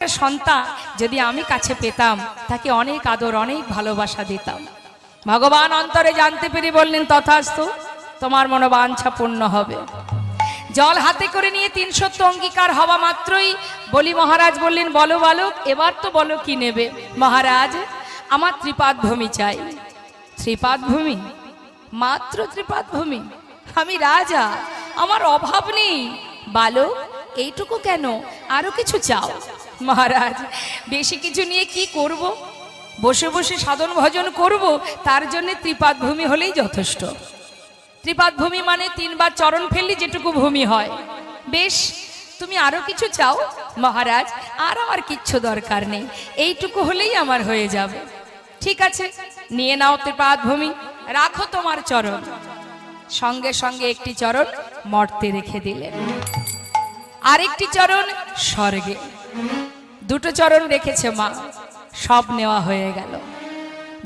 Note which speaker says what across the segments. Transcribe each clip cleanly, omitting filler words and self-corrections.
Speaker 1: সন্তান যদি আমি কাছে পেতাম তাকে অনেক আদর অনেক ভালোবাসা দিতাম। ভগবান অন্তরে জানতে পেরে বললেন, তথাস্তু, তোমার মনোবাঞ্ছা পূর্ণ হবে। জল হাতে করে নিয়ে ৩০০ অঙ্গীকার হওয়া মাত্রই বলি মহারাজ বললেন, বলো বালক, এবার তো বলো কি নেবে। মহারাজ, আমার ত্রিপাদ ভূমি চাই। ত্রিপাদ ভূমি? মাত্র ত্রিপাদ ভূমি? আমি রাজা, আমার অভাব নেই। বালক, এইটুকু কেন, আরো কিছু চাও? মহারাজ, বেশি কিছু নিয়ে কি করব? বসে বসে সাধন ভজন করব, তার জন্য ত্রিপাদ ভূমি হলেই যথেষ্ট। ত্রিপাদ ভূমি মানে ৩ বার চরণ ফেললি যেটুকু ভূমি হয়। বেশ, তুমি আরো কিছু চাও? মহারাজ, আর আমার কিচ্ছু দরকার নেই, এইটুকু হলেই আমার হয়ে যাবে। ঠিক আছে, নিয়ে নাও ত্রিপাদ ভূমি, রাখো তোমার চরণ। সঙ্গে সঙ্গে একটি চরণ মর্তে রেখে দিলেন, আরেকটি চরণ স্বর্গে। 2টো চরণ রেখেছে মা। সব নেওয়া হয়ে গেল।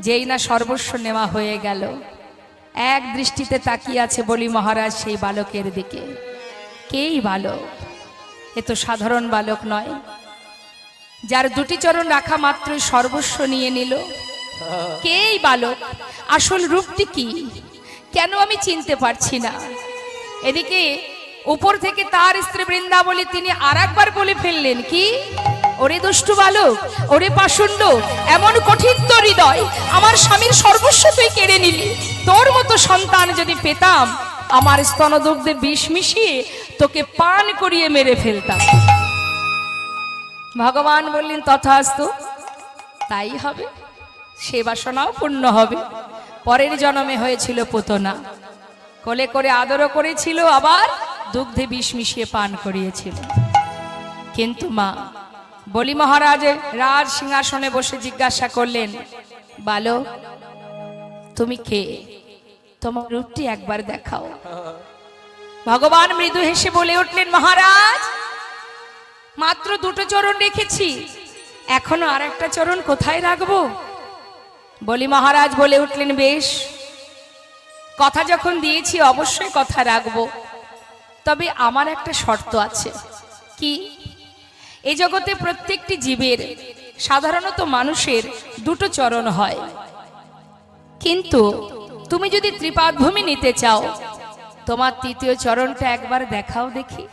Speaker 1: যেই না সর্বস্ব নেওয়া হয়ে গেল, এক দৃষ্টিতে তাকিয়ে আছে বলি মহারাজ সেই বালকের দিকে। কেই বালক? এ তো সাধারণ বালক নয়, যার 2টি চরণ রাখা মাত্রই সর্বস্ব নিয়ে নিল। কেই বালক? আসল রূপটি কি, কেন আমি চিনতে পারছি না। এদিকে উপর থেকে তার স্ত্রী বৃন্দাবলী তিনি আর একবার বলে ফেললেন, কি? ওরে দুষ্টু বালক, ওরে পাষণ্ড, এমন কঠিন তো হৃদয়, আমার স্বামীর সর্বস্ব তুই কেড়ে নিলি। তোর মতো সন্তান যদি পেতাম, আমার স্তনদুগ্ধে বিষ মিশিয়ে তোকে পান করিয়ে মেরে ফেলতাম। ভগবান বললেন, তথাস্তু, তাই হবে, সে বাসনাও পূর্ণ হবে। পরের জন্মে হয়েছিল পুতনা, কোলে করে আদরও করেছিল, আবার দুগ্ধে বিষ মিশিয়ে পান করিয়েছিল। কিন্তু মা বলি মহারাজের রাজ সিংহাসনে বসে জিজ্ঞাসা করলেন, বালক, তুমি কে? তোমার রূপটি একবার দেখাও। ভগবান মৃদু হেসে বলে উঠলেন, মহারাজ, মাত্র 2টো চরণ রেখেছি, এখনো আর একটা চরণ কোথায় রাখবো? বলি মহারাজ বলে উঠলেন, বেশ, কথা যখন দিয়েছি অবশ্যই কথা রাখবো, তবে আমার একটা শর্ত আছে। কি? এই জগতে প্রত্যেকটি জীবের, সাধারণত মানুষের 2টো চরণ হয়, কিন্তু তুমি যদি ত্রিপাদ ভূমি নিতে চাও, তোমার 3য় চরণটা একবার দেখাও দেখি।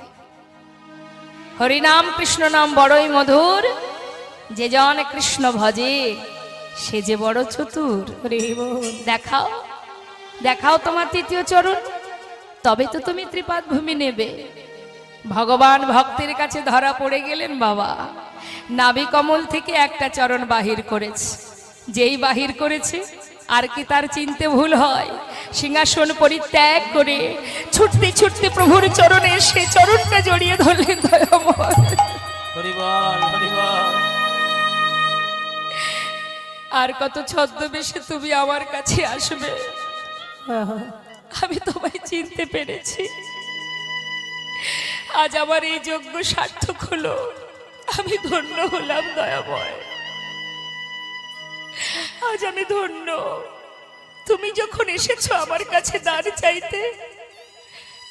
Speaker 1: হরিনাম কৃষ্ণ নাম বড়ই মধুর, যে জন কৃষ্ণ ভজে সে যে বড় চতুর। দেখাও, দেখাও তোমার 3য় চরণ, তবে তো তুমি ত্রিপাদ ভূমি নেবে। ভগবান ভক্তের কাছে ধরা পড়ে গেলেন। বাবা নাভি কমল থেকে একটা চরণ বাহির করেছে, যেই বাহির করেছে আর কি তার চিনতে ভুল হয়? সিংহাসন পরিত্যাগ করে ছুটতে ছুটতে প্রভুর চরণে সে চরণটা জড়িয়ে ধরলেন। দয়াময়, আর কত ছদ্মবেশে তুমি আমার কাছে আসবে? আমি তোমায় চিনতে পেরেছি। আজ আমার এই যজ্ঞ সার্থক হলো, আমি ধন্য হলাম। দয়াময়, আজ আমি ধন্য। তুমি যখন এসেছো আমার কাছে দান চাইতে,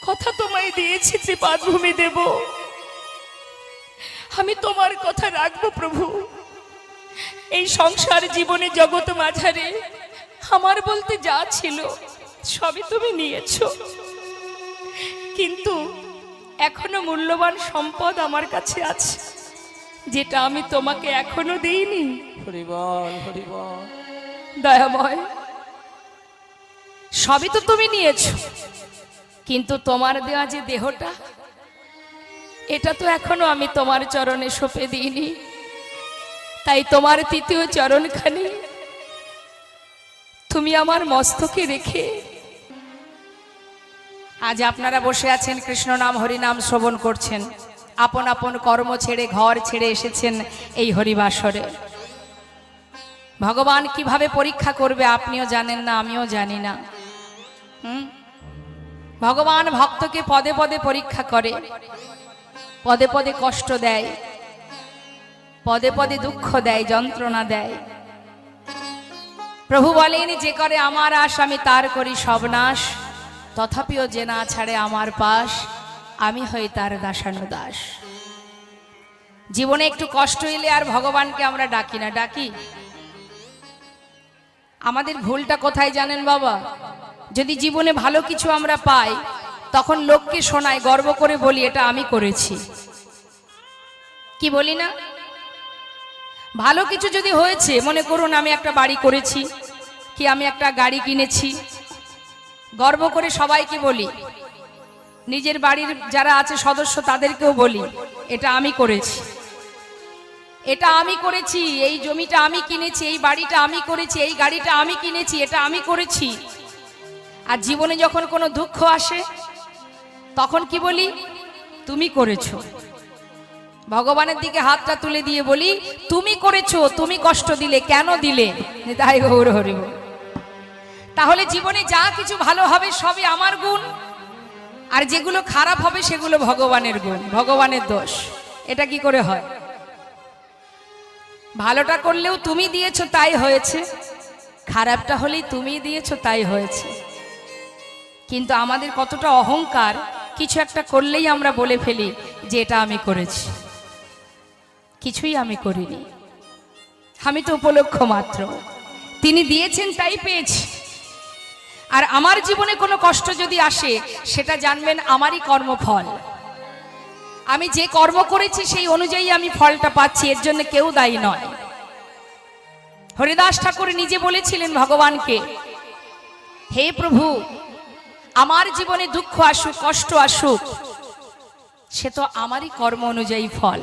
Speaker 1: কথা তোমায় দিয়েছি ত্রিপাদ ভূমি দেব। আমি তোমার কথা রাখবো প্রভু। এই সংসার জীবনে জগৎ মাঝারে আমার বলতে যা ছিল সবই তুমি নিয়েছো, কিন্তু এখনো মূল্যবান সম্পদ আমার কাছে আছে, যেটা আমি তোমাকে এখনো দিইনি। দয়াময়, সবই তো তুমি নিয়েছো, কিন্তু তোমার দেওয়া যে দেহটা, এটা তো এখনো আমি তোমার চরণে সঁপে দিইনি। তাই তোমার 3য় চরণখানি তুমি আমার মস্তকে রেখে, আজ আপনারা বসে আছেন, কৃষ্ণ নাম হরিনাম শ্রবণ করছেন, আপন আপন কর্ম ছেড়ে ঘর ছেড়ে এসেছেন এই হরিবাসরে। ভগবান কিভাবে পরীক্ষা করবে আপনিও জানেন না, আমিও জানি না। ভগবান ভক্তকে পদে পদে পরীক্ষা করে, পদে পদে কষ্ট দেয়, পদে পদে দুঃখ দেয়, যন্ত্রণা দেয়। প্রভু বলেন, যে করে আমার আশ আমি তার করি সর্বনাশ, তথাপিও যে না ছাড়ে আমার পাশ, আমি হই তার দাসানুদাস। জীবনে একটু কষ্ট এলে আর ভগবানকে আমরা ডাকি না, ডাকি? আমাদের ভুলটা কোথায় জানেন বাবা? যদি জীবনে ভালো কিছু আমরা পাই, তখন লোককে শোনাই, গর্ব করে বলি এটা আমি করেছি, কি বলি না? ভালো কিছু যদি হয়েছে, মনে করুন আমি একটা বাড়ি করেছি, কি আমি একটা গাড়ি কিনেছি, গর্ব করে সবাইকে বলি, নিজের বাড়ির যারা আছে সদস্য তাদেরকেও বলি এটা আমি করেছি, এটা আমি করেছি, এই জমিটা আমি কিনেছি, এই বাড়িটা আমি করেছি, এই গাড়িটা আমি কিনেছি, এটা আমি করেছি। আর জীবনে যখন কোনো দুঃখ আসে তখন কি বলি? তুমি করেছো। ভগবানের দিকে হাতটা তুলে দিয়ে বলি তুমি করেছো, তুমি কষ্ট দিলে, কেন দিলে? তাই গৌর হরি বল। তাহলে জীবনে যা কিছু ভালো হবে সবই আমার গুণ, আর যেগুলো খারাপ হবে সেগুলো ভগবানের গুণ, ভগবানের দোষ। এটা কি করে হয়? ভালোটা করলেও তুমি দিয়েছো তাই হয়েছে, খারাপটা হলেই তুমি দিয়েছো তাই হয়েছে। কিন্তু আমাদের কতটা অহংকার, কিছু একটা করলেই আমরা বলে ফেলি যে এটা আমি করেছি। কিছুই আমি করিনি, আমি তো উপলক্ষ মাত্র, তিনি দিয়েছেন তাই পেয়েছি। আর আমার জীবনে কোনো কষ্ট যদি আসে, সেটা জানবেন আমারই কর্মফল। আমি যে কর্ম করেছি সেই অনুযায়ী আমি ফলটা পাচ্ছি, এর জন্য কেউ দায়ী নয়। হরিদাস ঠাকুর নিজে বলেছিলেন ভগবানকে, হে প্রভু, আমার জীবনে দুঃখ আসুক, কষ্ট আসুক, সে তো আমারই কর্ম অনুযায়ী ফল।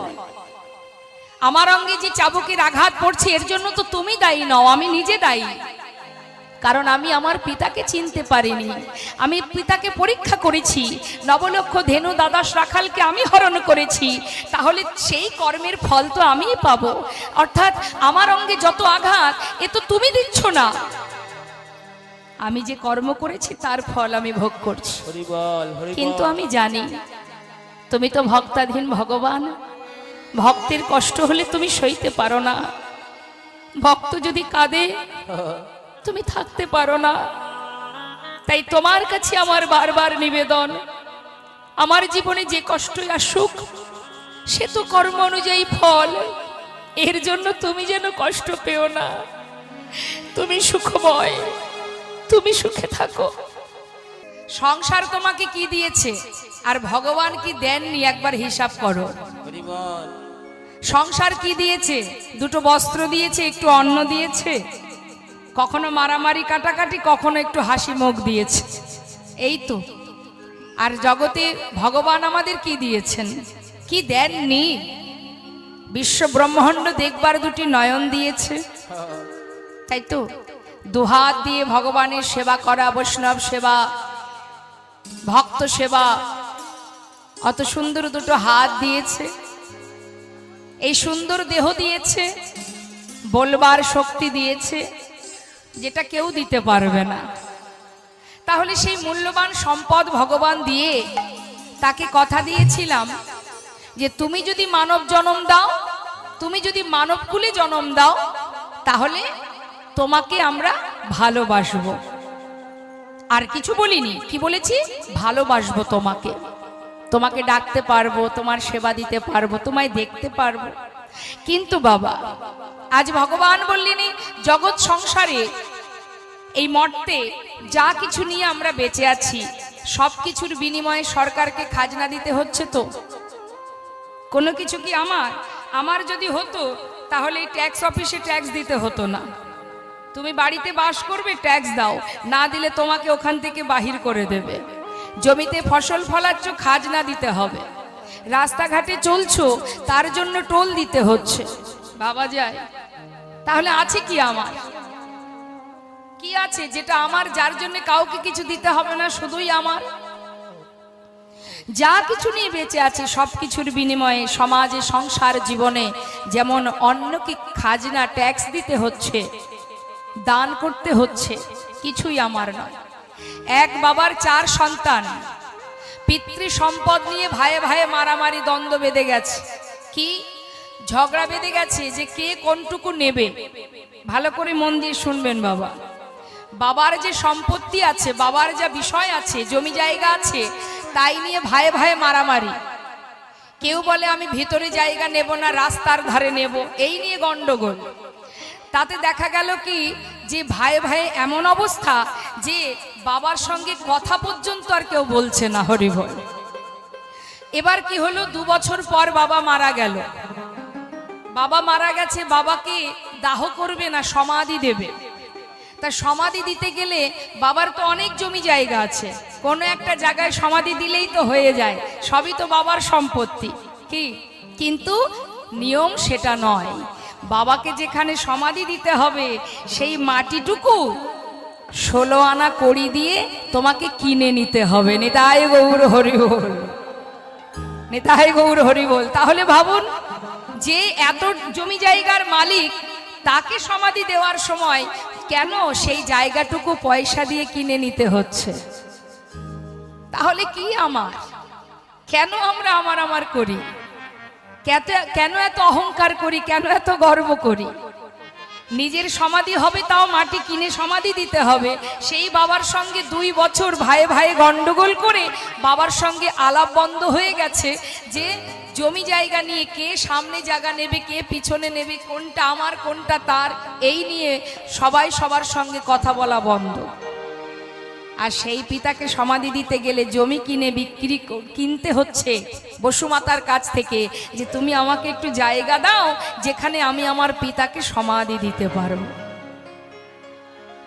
Speaker 1: আমার অঙ্গে যে চাবুকের আঘাত পড়ছে এর জন্য তো তুমি দায়ী নও, আমি নিজে দায়ী। কারণ আমি আমার পিতাকে চিনতে পারিনি, আমি পিতাকে পরীক্ষা করেছি, নবলক্ষ ধেনু দ্বাদশ রাখালকে আমি হরণ করেছি, তাহলে সেই কর্মের ফল তো আমিই পাবো। অর্থাৎ আমার অঙ্গে যত আঘাত এ তো তুমি দিচ্ছ না, আমি যে কর্ম করেছি তার ফল আমি ভোগ করছি। কিন্তু আমি জানি তুমি তো ভক্তাধীন ভগবান, ভক্তের কষ্ট হলে তুমি সইতে পারো না, ভক্ত যদি কাঁদে তুমি থাকতে পারো না। তাই তোমার কাছে আমার বারবার নিবেদন, আমার জীবনে যে কষ্টই আসুক সে তো কর্ম অনুযায়ী ফল, এর জন্য তুমি যেন কষ্ট পেও না। তুমি সুখময়, তুমি সুখে থাকো। সংসার তোমাকে কি দিয়েছে আর ভগবান কি দেননি, একবার হিসাব করো। সংসার কি দিয়েছে? দুটো বস্ত্র দিয়েছে, একটু অন্ন দিয়েছে, কখনো মারামারি কাটাকাটি, কখনো একটু হাসি মুখ দিয়েছে, এই তো। আর জগতে ভগবান আমাদের কি দিয়েছেন? কি দেননি? বিশ্ব ব্রহ্মাণ্ড দেখবার দুটি নয়ন দিয়েছে, তাই তো। দুহাত দিয়ে ভগবানের সেবা করা, বৈষ্ণব সেবা, ভক্ত সেবা, অত সুন্দর দুটো হাত দিয়েছে, এই সুন্দর দেহ দিয়েছে, বলবার শক্তি দিয়েছে, যেটা কেউ দিতে পারবে না। তাহলে সেই মূল্যবান সম্পদ ভগবান দিয়ে তাকে কথা দিয়েছিলাম যে তুমি যদি মানব জন্ম দাও, তুমি যদি মানব কুলে জন্ম দাও, তাহলে তোমাকে আমরা ভালোবাসবো। আর কিছু বলিনি, কি বলেছি? ভালোবাসবো তোমাকে, তোমাকে ডাকতে পারবো, তোমার সেবা দিতে পারবো, তোমায় দেখতে পারবো। কিন্তু বাবা, আজ ভগবান বললেনি জগৎ সংসারে এই মর্তে যা কিছু নিয়ে আমরা বেঁচে আছি, সব কিছুর বিনিময়ে সরকারকে খাজনা দিতে হচ্ছে। তো কোনো কিছু কি আমার যদি হতো তাহলে এই ট্যাক্স অফিসে ট্যাক্স দিতে হতো না। তুমি বাড়িতে বাস করবে, ট্যাক্স দাও, না দিলে তোমাকে ওখান থেকে বাহির করে দেবে। জমিতে ফসল ফলাচ্ছ, খাজনা দিতে হবে। রাস্তাঘাটে চলছো, তার জন্য টোল দিতে হচ্ছে। বাবা যায়, তাহলে আছে কি আমার? কি আছে যেটা আমার, যার জন্য কাউকে কিছু দিতে হবে না, শুধুই আমার? যা কিছু নিয়ে বেঁচে আছে সব কিছুর বিনিময়ে সমাজে, সংসার জীবনে যেমন অন্যকে খাজনা ট্যাক্স দিতে হচ্ছে, দান করতে হচ্ছে, কিছুই আমার নয়। এক বাবার 4 সন্তান, পিতৃ সম্পদ নিয়ে ভাইয়ে ভাইয়ে মারামারি, দ্বন্দ্ব বেঁধে গেছে। কি ঝগড়া বেঁধে গেছে যে কে কোনটুকু নেবে। ভালো করে মন দিয়ে শুনবেন বাবা, বাবার যে সম্পত্তি আছে, বাবার যা বিষয় আছে, জমি জায়গা আছে, তাই নিয়ে ভাইয়ে ভাইয়ে মারামারি। কেউ বলে আমি ভিতরে জায়গা নেব না, রাস্তার ধারে নেব, এই নিয়ে গন্ডগোল। তাতে দেখা গেল কি যে ভাই ভাই এমন অবস্থা যে বাবার সঙ্গে কথা পর্যন্ত আর কেউ বলছে না। হরি বল। এবার কি হলো, 2 বছর পর বাবা মারা গেল। বাবা মারা গেছে, বাবাকে দাহ করবে না, সমাধি দেবে। তা সমাধি দিতে গেলে বাবার তো অনেক জমি জায়গা আছে, কোনো একটা জায়গায় সমাধি দিলেই তো হয়ে যায়, সবই তো বাবার সম্পত্তি কি। কিন্তু নিয়ম সেটা নয়, বাবাকে যেখানে সমাধি দিতে হবে সেই মাটিটুকু 16 আনা কড়ি দিয়ে তোমাকে কিনে নিতে হবে। নিতাই গৌর হরি বল, নিতাই গৌর হরি বল। তাহলে ভাবুন, যে এত জমি জায়গার মালিক, তাকে সমাধি দেওয়ার সময় কেন সেই জায়গাটুকু পয়সা দিয়ে কিনে নিতে হচ্ছে? তাহলে কি আমার, কেন আমরা আমার আমার করি? কেন এত অহংকার করি? কেন এত গর্ব করি? নিজের সমাধি হবে, তাও মাটি কিনে সমাধি দিতে হবে। সেই বাবার সঙ্গে 2 বছর ভাই ভাই গন্ডগোল করে বাবার সঙ্গে আলাপ বন্ধ হয়ে গেছে যে জমি জায়গা নিয়ে কে সামনে জায়গা নেবে, কে পিছনে নেবে, কোনটা আমার কোনটা তার, এই নিয়ে সবাই সবার সঙ্গে কথা বলা বন্ধ। আর সেই পিতাকে সমাধি দিতে গেলে জমি কিনতে হচ্ছে বসুমাতার কাছ থেকে, যে তুমি আমাকে একটু জায়গা দাও যেখানে আমি আমার পিতাকে সমাধি দিতে পারবো।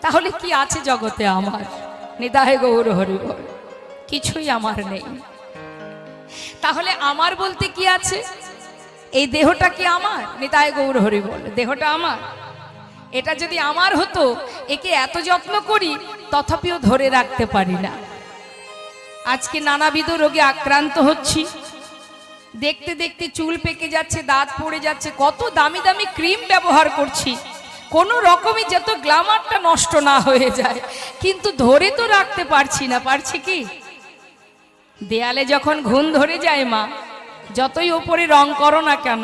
Speaker 1: তাহলে কি আছে জগতে আমার? নিতাই গৌর হরি বল। কিছুই আমার নেই। তাহলে আমার বলতে কি আছে? এই দেহটা কি আমার? নিতাই গৌর হরি বল। দেহটা আমার। এটা যদি আমার হতো, একে এত যত্ন করি তথাপিও ধরে রাখতে পারি না। আজকে নানাবিধ রোগে আক্রান্ত হচ্ছি, দেখতে দেখতে চুল পেকে যাচ্ছে, দাঁত পড়ে যাচ্ছে, কত দামি দামি ক্রিম ব্যবহার করছি, কোনো রকমই যত গ্ল্যামারটা নষ্ট না হয়ে যায়, কিন্তু ধরে তো রাখতে পারছি না। পারছি কি? দেয়ালে যখন ঘুণ ধরে যায় মা, যতই ওপরে রং করো না কেন,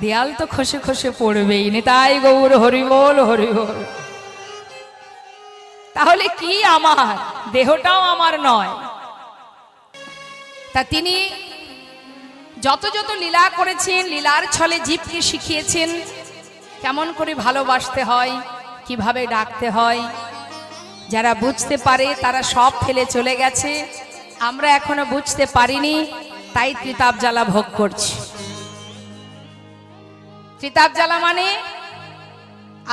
Speaker 1: দেয়াল তো খসে খসে পড়বেই। নিতাই গৌর হরি বল, হরি বল। তাহলে কি আমার? দেহটাও আমার নয়। তা তিনি যত যত লীলা করেছেন, লীলার ছলে জীবকে শিখিয়েছেন কেমন করে ভালোবাসতে হয়, কিভাবে ডাকতে হয়। যারা বুঝতে পারে তারা সব ফেলে চলে গেছে, আমরা এখনো বুঝতে পারিনি, তাই ত্রিতাপ জ্বালা ভোগ করছি। ত্রিতাপ জ্বালা মানে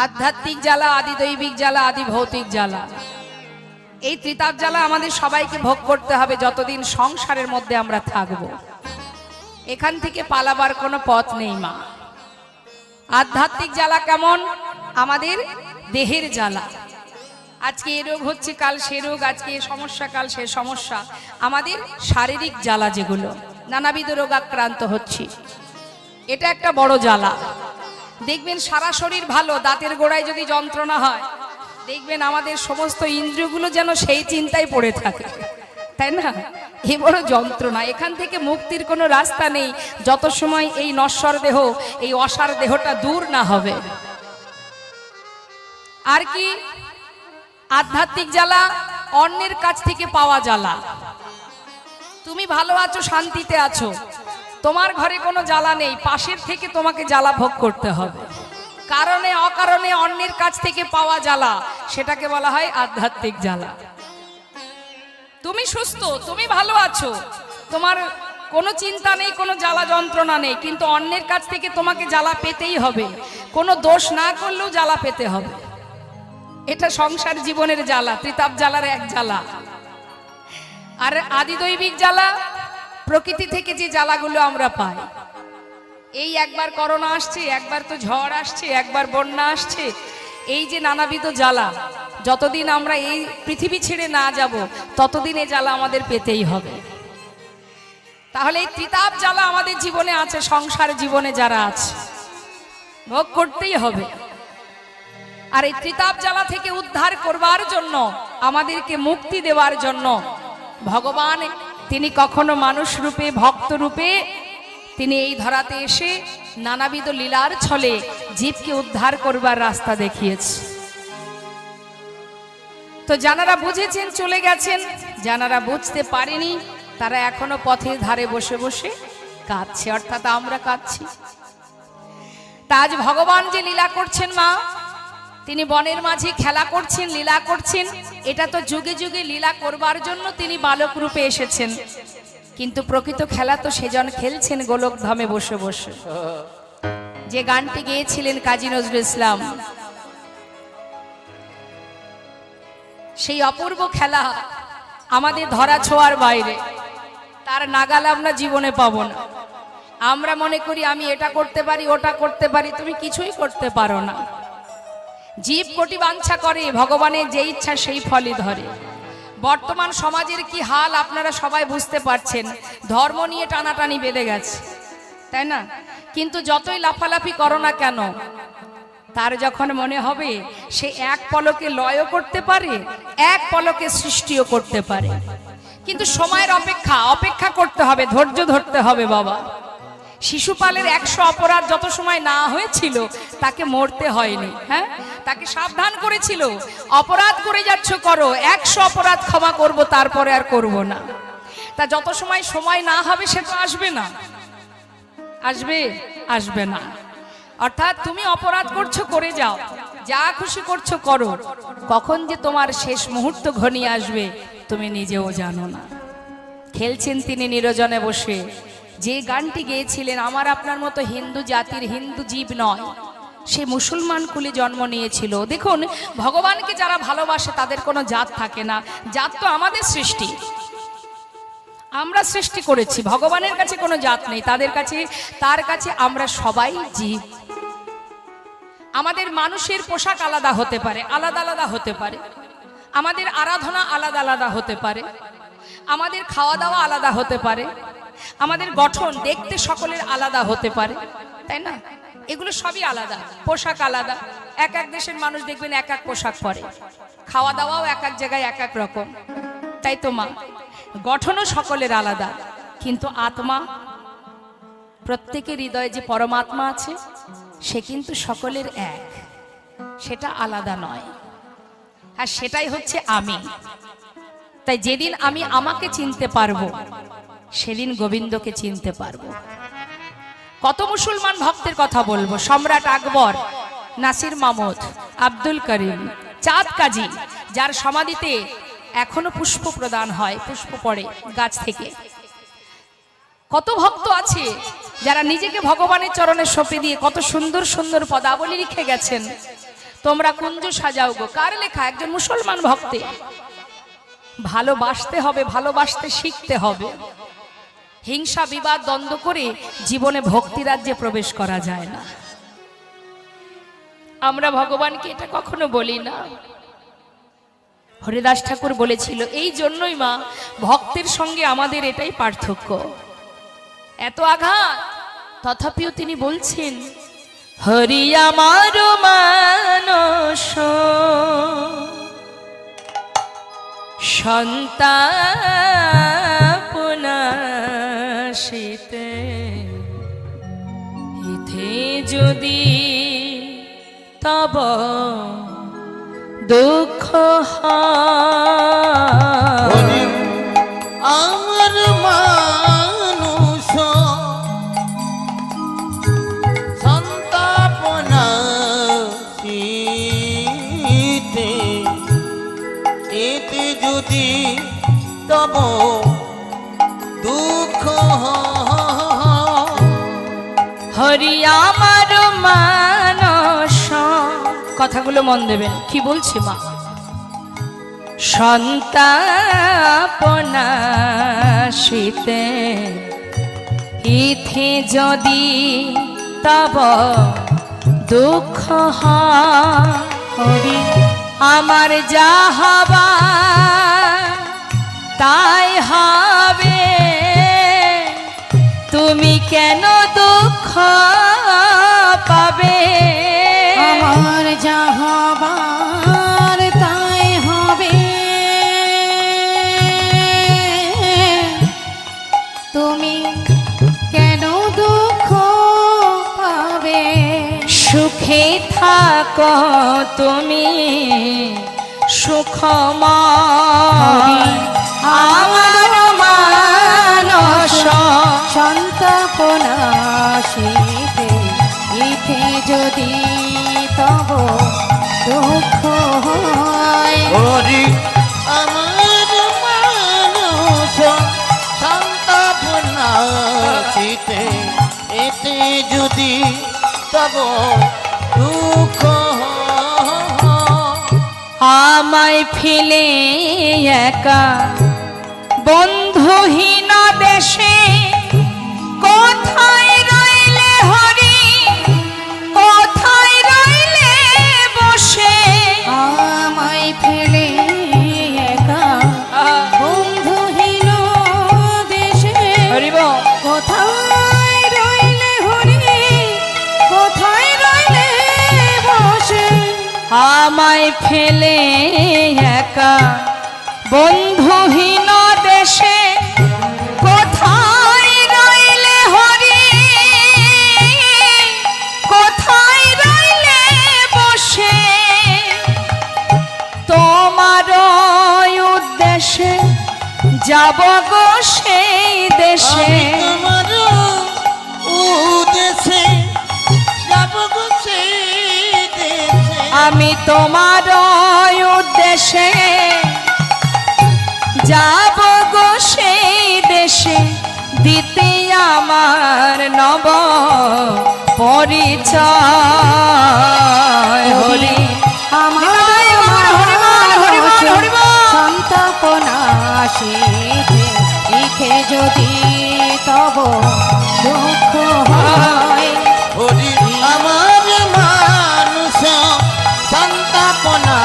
Speaker 1: আধ্যাত্মিক জ্বালা, আদি দৈবিক জ্বালা, আদি ভৌতিক জ্বালা। এই ত্রিতাপ জ্বালা আমাদের সবাইকে ভোগ করতে হবে যতদিন সংসারের মধ্যে আমরা থাকব। এখান থেকে পালাবার কোনো পথ নেই মা। আধ্যাত্মিক জ্বালা কেমন? আমাদের দেহের জ্বালা। আজকে এ রোগ হচ্ছে, কাল সে রোগ, আজকে এ সমস্যা, কাল সে সমস্যা। আমাদের শারীরিক জ্বালা, যেগুলো নানাবিধ রোগ আক্রান্ত হচ্ছি, এটা একটা বড় জ্বালা। দেখবেন সারা শরীর ভালো, দাঁতের গোড়ায় যদি যন্ত্রণা হয়, দেখবেন আমাদের সমস্ত ইন্দ্রিয়গুলো যেন সেই চিন্তায় পড়ে থাকে, তাই না? এই বড় যন্ত্রণা। এখান থেকে মুক্তির কোনো রাস্তা নেই যত সময় এই নশ্বর দেহ, এই অসার দেহটা দূর না হবে। আর কি? আধ্যাত্মিক জ্বালা অন্যের কাছ থেকে পাওয়া জ্বালা। তুমি ভালো আছো, শান্তিতে আছো, তোমার ঘরে কোনো জ্বালা নেই, পাশের থেকে তোমাকে জ্বালা ভোগ করতে হবে। কারণে অকারণে অন্যের কাছ থেকে পাওয়া জ্বালা, সেটাকে বলা হয় আধ্যাত্মিক জ্বালা। তুমি সুস্থ, তুমি ভালো আছো, তোমার কোনো চিন্তা নেই, কোনো জ্বালা যন্ত্রণা নেই, কিন্তু অন্যের কাছ থেকে তোমাকে জ্বালা পেতেই হবে। কোনো দোষ না করলেও জ্বালা পেতে হবে। এটা সংসার জীবনের জ্বালা, ত্রিতাপ জ্বালার এক জ্বালা। আর আদি দৈবিক জ্বালা, প্রকৃতি থেকে যে জ্বালাগুলো আমরা পাই। এই একবার করোনা আসছে, একবার তো ঝড় আসছে, একবার বন্যা আসছে, এই যে নানাবিধ জ্বালা, যতদিন আমরা এই পৃথিবী ছেড়ে না যাব ততদিন এই জ্বালা আমাদের পেতেই হবে। তাহলে এই ত্রিতাপ জ্বালা আমাদের জীবনে আছে, সংসার জীবনে যারা আছে ভোগ করতেই হবে। আর এই ত্রিতাপ জ্বালা থেকে উদ্ধার করবার জন্য, আমাদেরকে মুক্তি দেওয়ার জন্য ভগবান তিনি কখনো মানুষ রূপে, ভক্ত রূপে তিনি এই ধরাতে এসে নানাবিধ লীলার ছলে জীবকে উদ্ধার করবার রাস্তা দেখিয়েছে। তো যারা বুঝেছেন চলে গেছেন, যারা বুঝতে পারেনি তারা এখনো পথের ধারে বসে বসে কাঁদছে, অর্থাৎ আমরা কাঁদছি। তা আজ ভগবান যে লীলা করছেন মা, তিনি বনের মাঝে খেলা করছেন, লীলা করছেন, এটা তো যুগে যুগে লীলা করবার জন্য তিনি বালক রূপে এসেছেন, কিন্তু প্রকৃত খেলা তো সেজন খেলছেন গোলকধামে বসে বসে। যে গানটি গেয়েছিলেন কাজী নজরুল ইসলাম, সেই অপূর্ব খেলা আমাদের ধরা ছোঁয়ার বাইরে, তার নাগাল আমরা জীবনে পাবো না। আমরা মনে করি আমি এটা করতে পারি, ওটা করতে পারি, তুমি কিছুই করতে পারো না। জীব কোটি বাঞ্ছা করে, ভগবানের যে ইচ্ছা সেই ফলই ধরে। বর্তমান সমাজের কি হাল আপনারা সবাই বুঝতে পারছেন, ধর্ম নিয়ে টানাটানি বেঁধে গেছে, তাই না? কিন্তু যতই লাফালাফি করো না কেন, তার যখন মনে হবে সে এক পলকে লয়ও করতে পারে, এক পলকে সৃষ্টিও করতে পারে। কিন্তু সময়ের অপেক্ষা করতে হবে, ধৈর্য ধরতে হবে বাবা। শিশুপালের 100 অপরাধ যত সময় না হয়েছিল তাকে মরতে হয়নি, হ্যাঁ, তাকে সাবধান করেছিল, অপরাধ করে যাচ্ছ করো, 100 অপরাধ ক্ষমা করব, তারপরে আর করব না। তা যত সময় না হবে সে তো আসবে না, আসবে না। অর্থাৎ তুমি অপরাধ করছো, করে যাও, যা খুশি করছো করো, কখন যে তোমার শেষ মুহূর্ত ঘনিয়ে আসবে তুমি নিজেও জানো না। খেলছেন তিনি নিরজনে বসে। যে গানটি গেয়েছিলেন, আমার আপনার মতো হিন্দু জাতির হিন্দু জীব নয়, সে মুসলমান কুলে জন্ম নিয়েছিল। দেখুন, ভগবানকে যারা ভালোবাসে তাদের কোনো জাত থাকে না। জাত তো আমাদের সৃষ্টি, আমরা সৃষ্টি করেছি। ভগবানের কাছে কোনো জাত নেই, তার কাছে আমরা সবাই জীব। আমাদের মানুষের পোশাক আলাদা হতে পারে, আলাদা আলাদা হতে পারে, আমাদের আরাধনা আলাদা আলাদা হতে পারে, আমাদের খাওয়া দাওয়া আলাদা হতে পারে, আমাদের গঠন দেখতে সকলের আলাদা হতে পারে, তাই না? এগুলো সবই আলাদা, পোশাক আলাদা। এক এক দেশের মানুষ দেখবেন এক এক পোশাক পরে, খাওয়া দাওয়াও এক এক জায়গায় এক এক রকম, তাই তো মা? গঠনও সকলের আলাদা, কিন্তু আত্মা, প্রত্যেকের হৃদয়ে যে পরমাত্মা আছে সে কিন্তু সকলের এক, সেটা আলাদা নয়। আর সেটাই হচ্ছে আমি। তাই যেদিন আমি আমাকে চিনতে পারবো সেদিন গোবিন্দকে চিনতে পারবো। কত মুসলমান ভক্তের কথা বলবো, সম্রাট আকবর, নাসির মাহমুদ, আব্দুল করিম, চাঁদ কাজী, যার সমাধিতে এখনো পুষ্প প্রদান হয়, পুষ্প পড়ে গাছ থেকে। কত ভক্ত আছে যারা নিজেকে ভগবানের চরণে সঁপে দিয়ে কত সুন্দর সুন্দর পদাবলী লিখে গেছেন, তোমরা কুঞ্জ সাজাও গো। কার লেখা? একজন মুসলমান ভক্তে। ভালোবাসতে হবে, ভালোবাসতে শিখতে হবে। হিংসা বিবাদ দ্বন্দ্ব করে জীবনে ভক্তি রাজ্যে প্রবেশ করা যায় না। আমরা ভগবানকে এটা কখনো বলি না। হরিদাস ঠাকুর বলেছিল, এই জন্যই মা ভক্তের সঙ্গে আমাদের এটাই পার্থক্য। এত আঘাত, তথাপিও তিনি বলছেন, হরি আমার মানস সন্তাপনাশিতে, ইথে যদি তব দুঃখ হয়,
Speaker 2: আমার মানুষ সন্তাপনাশিতে, এতে যদি তব দুঃখ হয়,
Speaker 1: হরি আমার মানস। কথাগুলো মন দেবেন, কি বলছি মা? সন্তাপনাশিতে, ইথে যদি তব দুঃখ হয়, হরি আমার যা হবার তাই হবে, তুমি কেন দুঃখ পাবে?
Speaker 3: আমার যা হবার তাই হবে, তুমি কেন দুঃখ পাবে?
Speaker 1: সুখে থাকো তুমি সুখময়, আমার মানস
Speaker 3: সন্তাপ সন্তপনাশিতে ইথে যদি তব দুঃখ হয়
Speaker 2: ওরে আমার মানুষ সন্তপনা চিতে এতে যদি তব দুঃখ
Speaker 1: আমায় ফেলে একা বন্ধুহীন দেশে কোথায় রইলে হরি কোথায় রইলে বসে
Speaker 3: আমায় ফেলে একা বন্ধুহীন দেশে
Speaker 1: হরিব
Speaker 3: কোথায় রইলে হরি কোথায় রইলে বসে
Speaker 1: আমায় ফেলে একা বন্ধুহীন দেশে কোথায় রইলে হরি কোথায় রইলে বসে তোমার উদ্দেশ্যে যাব গো সেই দেশে
Speaker 2: তোমার উদ্দেশে যাব গো সেই দেশে
Speaker 1: আমি তোমার উদ্দেশ্যে যাব গো সেই দেশে দিতে আমার নব পরিচয় হরি
Speaker 3: আমার
Speaker 1: হরিবল, হরিবল, হরিবল।
Speaker 3: সন্তপনাশিতে ইথে যদি তব দুঃখ হয়
Speaker 2: ওরে আমার মানুষ সন্তপনা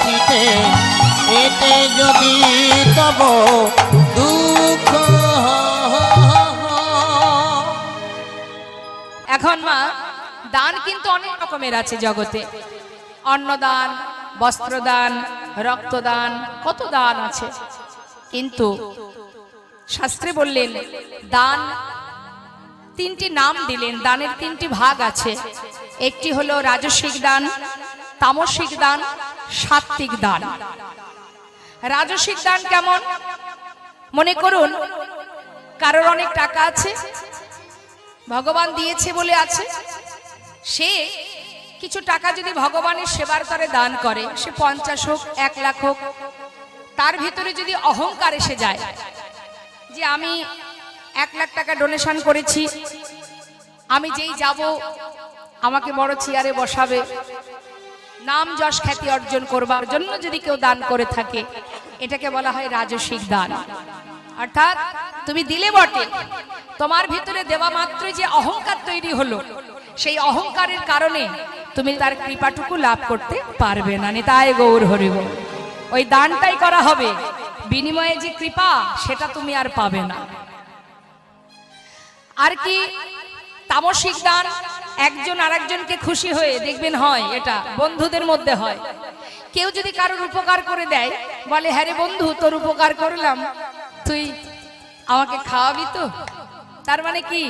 Speaker 2: চিতে এতে যদি তব দুঃখ
Speaker 1: এখন মা দান কিন্তু অনেক রকমের আছে জগতে অন্নদান বস্ত্রদান রক্তদান কত দান আছে কিন্তু শাস্ত্রে বললেন দান তিনটি নাম দিলেন দানের তিনটি ভাগ আছে একটি হলো রাজসিক দান তামসিক দান সাত্ত্বিক দান রাজসিক দান কেমন মনে করুন কারোর অনেক টাকা আছে ভগবান দিয়েছে বলে আছে সে কিছু টাকা যদি ভগবানের সেবার করে দান করে সে 50 হোক 1 লাখ হোক তার ভিতরে যদি অহংকার এসে যায় যে আমি 1 লাখ টাকা ডোনেশন করেছি আমি যেই যাব আমাকে বড় চেয়ারে বসাবে নাম যশ খ্যাতি অর্জন করবার জন্য যদি কেউ দান করে থাকে এটাকে বলা হয় রাজসিক দান অর্থাৎ তুমি দিলে বটে তোমার ভিতরে দেওয়া মাত্রই যে অহংকার তৈরি হলো সেই অহংকারের কারণে তুমি তার কৃপাটুকু লাভ করতে পারবে না নিতাই গৌর হরিব ওই দানটাই করা হবে বিনিময়ে যে কৃপা সেটা তুমি আর পাবে না আর কি তামসিক দান একজন আরেকজনকে খুশি হয়ে দেখবেন হয় এটা বন্ধুদের মধ্যে হয় কেউ যদি কারোর উপকার করে দেয় বলে হ্যাঁ রে বন্ধু তোর উপকার করলাম তুই আমাকে খাওয়াবি তো তার মানে কি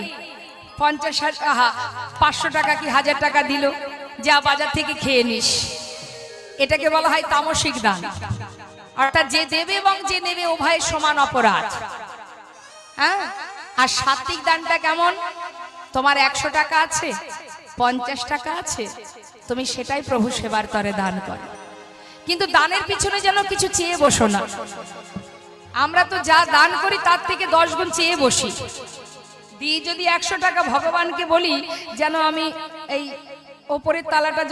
Speaker 1: 500 টাকা কি 1000 টাকা দিল যা বাজার থেকে খেয়ে নিস এটাকে বলা হয় তামসিক দান অর্থাৎ যে দেবে এবং যে নেবে উভয় সমান অপরাধ হ্যাঁ আর সাত্ত্বিক দানটা কেমন তোমার 100 টাকা আছে 50 টাকা আছে তুমি সেটাই প্রভু সেবার তরে দান করো কিন্তু দানের পিছনে যেন কিছু চেয়ে বসো না আমরা তো যা দান করি তার থেকে 10 গুণ চেয়ে বসি দিয়ে যদি 100 টাকা ভগবানকে বলি যেন আমি এই ওপরের তালাটা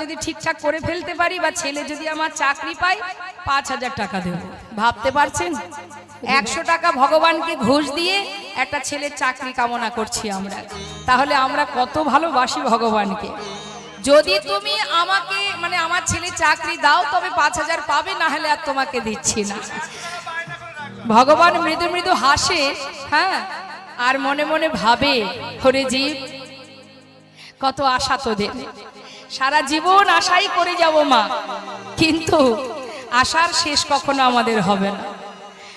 Speaker 1: যদি ঠিকঠাক করে ফেলতে পারি বা ছেলে যদি আমার চাকরি পায় 5000 টাকা দেব ভাবতে পারছেন 100 টাকা ভগবানকে ঘুষ দিয়ে একটা ছেলের চাকরি কামনা করছি আমরা তাহলে আমরা কত ভালোবাসি ভগবানকে যদি তুমি আমাকে মানে আমার ছেলে চাকরি দাও তবে 5000 পাবে না হলে আর তোমাকে দিচ্ছি না ভগবান মৃদু মৃদু হাসে হ্যাঁ আর মনে মনে ভাবে হরে জীব কত আশা তোদের সারা জীবন আশাই করে যাব মা কিন্তু আশার শেষ কখনো আমাদের হবে না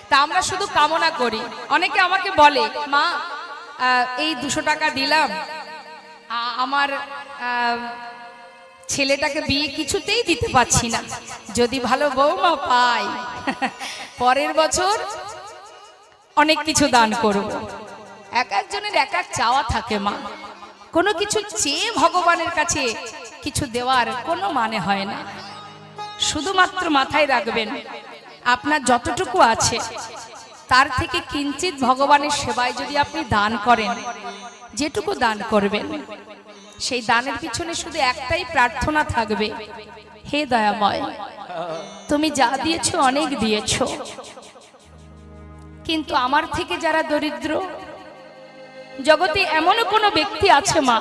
Speaker 1: তা আমরা শুধু কামনা করি অনেকে আমাকে বলে মা এই 200 টাকা দিলাম আমার ছেলেটাকে বিয়ে কিছুতেই দিতে পারছি না যদি ভালো বৌমা পাই পরের বছর অনেক কিছু দান করব এক একজনের এক এক চাওয়া থাকে মা, কোনো কিছু চেয়ে ভগবানের কাছে কিছু দেওয়ার কোনো মানে হয় না। শুধুমাত্র মাথায় রাখবেন, আপনার যতটুকু আছে তার থেকে কিঞ্চিত ভগবানের সেবায় যদি আপনি দান করেন, যেটুকু দান করবেন সেই দানের পিছনে শুধু একটাই প্রার্থনা থাকবে, হে দয়াময় তুমি যা দিয়েছো অনেক দিয়েছো, কিন্তু আমার থেকে যারা দরিদ্র, জগতে এমন কোনো ব্যক্তি আছে মা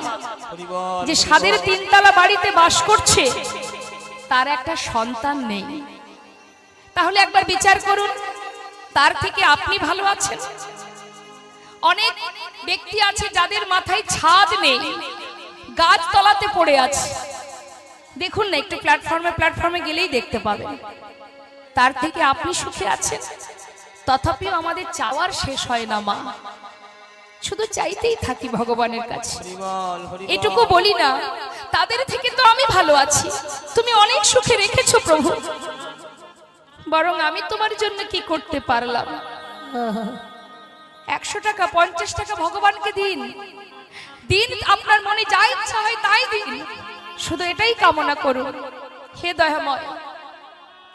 Speaker 1: যে স্বাদের তিনতলা বাড়িতে বাস করছে, তার একটা সন্তান নেই, তাহলে একবার বিচার করুন তার থেকে আপনি ভালো আছেন? অনেক ব্যক্তি আছে যাদের মাথায় ছাদ নেই, গাছ তলাতে পড়ে আছে, দেখুন না একটু প্ল্যাটফর্মে গেলেই দেখতে পাবেন, তার থেকে আপনি সুখে আছেন। তথাপিও আমাদের চাওয়ার শেষ হয় না মা, শুধু চাইতেই থাকি ভগবানের কাছে। এটুকু বলি না তাদের থেকে তো আমি ভালো আছি, তুমি অনেক সুখে রেখেছো প্রভু, বরং আমি তোমার জন্য কি করতে পারলাম? 100 টাকা 50 টাকা ভগবানকে দিন, দিন আপনার মনে যা ইচ্ছা হয় তাই দিন, শুধু এটাই কামনা করুন, হে দয়াময়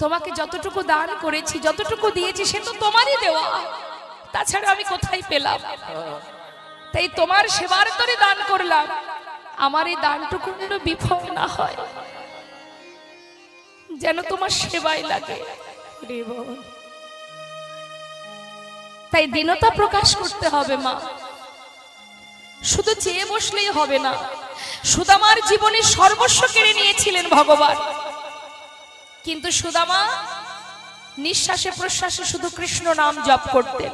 Speaker 1: তোমাকে যতটুকু দান করেছি, যতটুকু দিয়েছি সে তো তোমারই দেওয়া, তাছাড়া আমি কোথায় পেলাম? তাই তোমার সেবার তরে দান করলাম, আমার এই দানটুকু যেন বিফল না হয়, যেন তোমার সেবায় লাগে। তাই দীনতা প্রকাশ করতে হবে মা, শুধু চেয়ে বসলেই হবে না। সুদামার জীবনে সর্বস্ব কেড়ে নিয়েছিলেন ভগবান, কিন্তু সুদামা নিঃশ্বাসে প্রশ্বাসে শুধু কৃষ্ণ নাম জপ করতেন।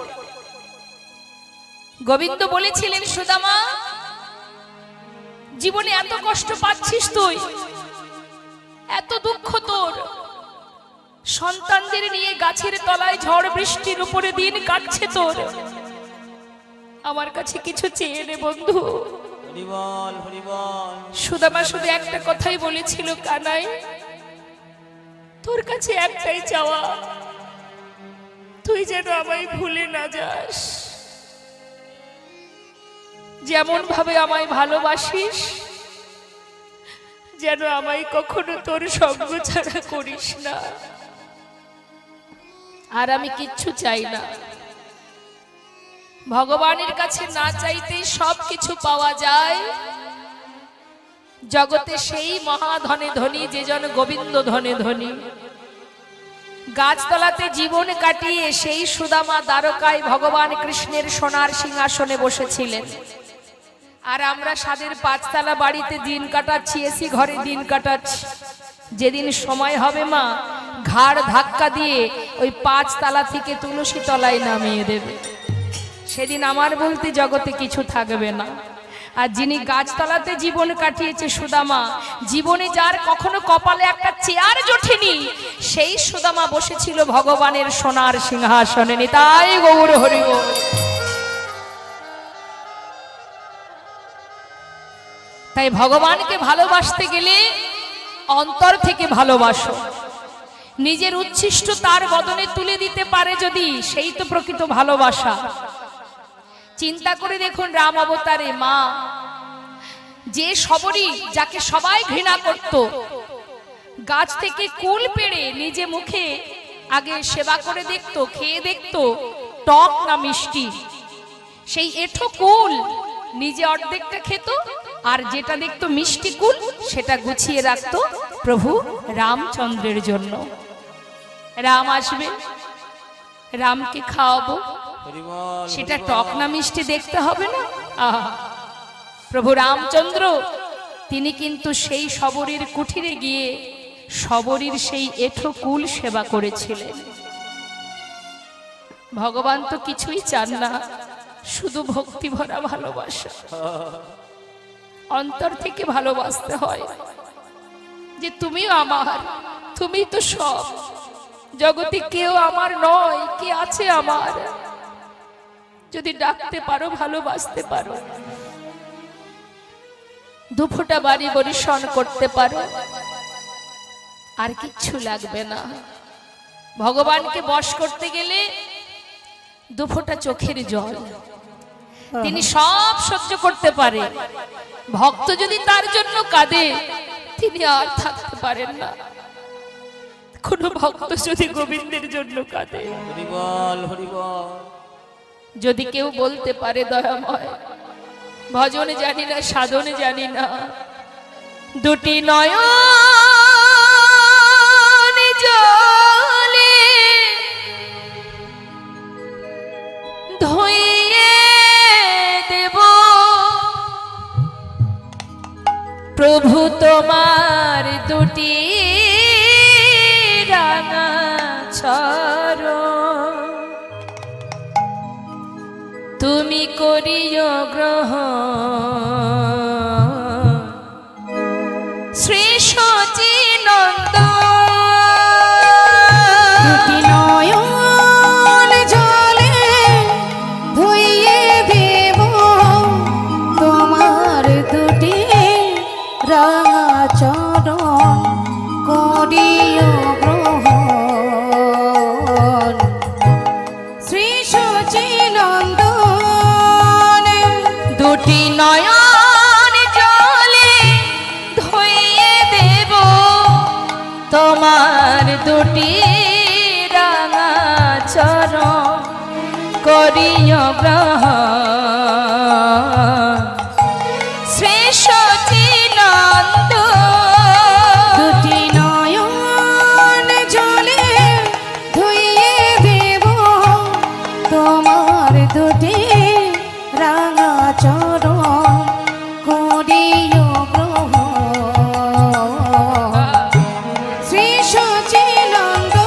Speaker 1: গোবিন্দ বলেছিলেন, সুদামা জীবনে এত কষ্ট পাচ্ছিস তুই, এত দুঃখ তোর, সন্তানদের নিয়ে গাছের তলায় ঝড় বৃষ্টির উপরে দিন কাটছে তোর, আমার কাছে কিছু চেয়ে নে বন্ধু। সুদামা শুধু একটা কথাই বলেছিল, কানাই তোর কাছে একটাই চাওয়া, তুই যেন আমায় ভুলে না যাস, যেমন ভাবে আমায় ভালোবাসিস যেন আমায় কখনো তোর সঙ্গ ছাড়া করিস না। আর আমি কিচ্ছু চাই না, ভগবানের কাছে না চাইতেই সব কিছু পাওয়া যায়। জগতে সেই মহাধনে ধনী যে জন গোবিন্দ ধনে ধনী। গাছতলাতে জীবন কাটিয়ে সেই সুদামা দ্বারকায় ভগবান কৃষ্ণের সোনার সিংহাসনে বসেছিলেন, আর আমরা স্বাদের 5 তলা বাড়িতে দিন কাটাচ্ছি, এসি ঘরে দিন কাটাচ্ছি। যেদিন সময় হবে মা, ঘাড় ধাক্কা দিয়ে ওই 5 তলা থেকে তুলসী তলায় নামিয়ে দেবে, সেদিন আমার বলতে জগতে কিছু থাকবে না। আর যিনি গাছতলাতে জীবন কাটিয়েছে সুদামা, জীবনে যার কখনো কপালে একটা চেয়ার জোটেনি, সেই সুদামা বসেছিল ভগবানের সোনার সিংহাসনে। নিতাই গৌর হরি বল। তাই ভগবানকে ভালোবাসতে গেলে অন্তর থেকে ভালোবাসো, নিজের উচ্ছিষ্ট তার বদনে তুলে দিতে পারে যদি, সেই তো প্রকৃত ভালোবাসা। চিন্তা করে দেখুন, রাম অবতারে মা যে শবরী, যাকে সবাই ঘৃণা করত, গাছ থেকে কুল পেড়ে নিজে মুখে আগে সেবা করে দেখতো, খেয়ে দেখতো টক না মিষ্টি, সেই এঠো কুল নিজে অর্ধেকটা খেত, আর যেটা দেখতো মিষ্টি কুল সেটা গুছিয়ে রাখতো প্রভু রামচন্দ্রের জন্য। রাম আসবে, রামকে খাওয়াবো, সেটা টক না মিষ্টি দেখতে হবে না। প্রভু রামচন্দ্র তিনি কিন্তু সেই শবরীর কুঠিরে গিয়ে শবরীর সেই এঠো কুল সেবা করেছিলেন। ভগবান তো কিছুই চান না, শুধু ভক্তি ভরা ভালোবাসা। অন্তর থেকে ভালোবাসতে হয় যে তুমিও আমার, তুমি তো সব, জগতে কেউ আমার নয়, কে আছে আমার? যদি ডাকতে পারো, ভালোবাসতে পারো, দুফোঁটা বাড়ি বরিশন করতে পারো, আর কিচ্ছু লাগবে না। ভগবানকে বশ করতে গেলে দুফোঁটা চোখের জল, তিনি সব সহ্য করতে পারে। ভক্ত যদি তার জন্য কাঁদে তিনি আর থাকতে পারেন না। কোন ভক্ত যদি গোবিন্দের জন্য কাঁদে,
Speaker 2: হরি বল হরি বল।
Speaker 1: যদি কেউ বলতে পারে দয়াময় ভজনে জানি না সাধনে জানি না, দুটি নয়ন জলে ধুইয়ে দেব প্রভু তোমার দুটি রাঙা চরণ, তুমি করিও গ্রহণ শ্রী সচিনন্দন।
Speaker 3: দুটি নয়ন জলে ধুইয়ে দেব তোমার দুটি রাঙা চরণ, করিও গ্রহণ শ্রী সচিনন্দন।
Speaker 1: দুটি নয়ন জলে ধুইয়ে দেব তোমার দুটি রাঙা চরণ, করিও গ্রহণ শ্রী সচিনন্দন।
Speaker 3: দুটি নয়ন জলে ধুইয়ে দেব তোমার দুটি রাঙা চরণ, করিও গ্রহণ শ্রী সচিনন্দন।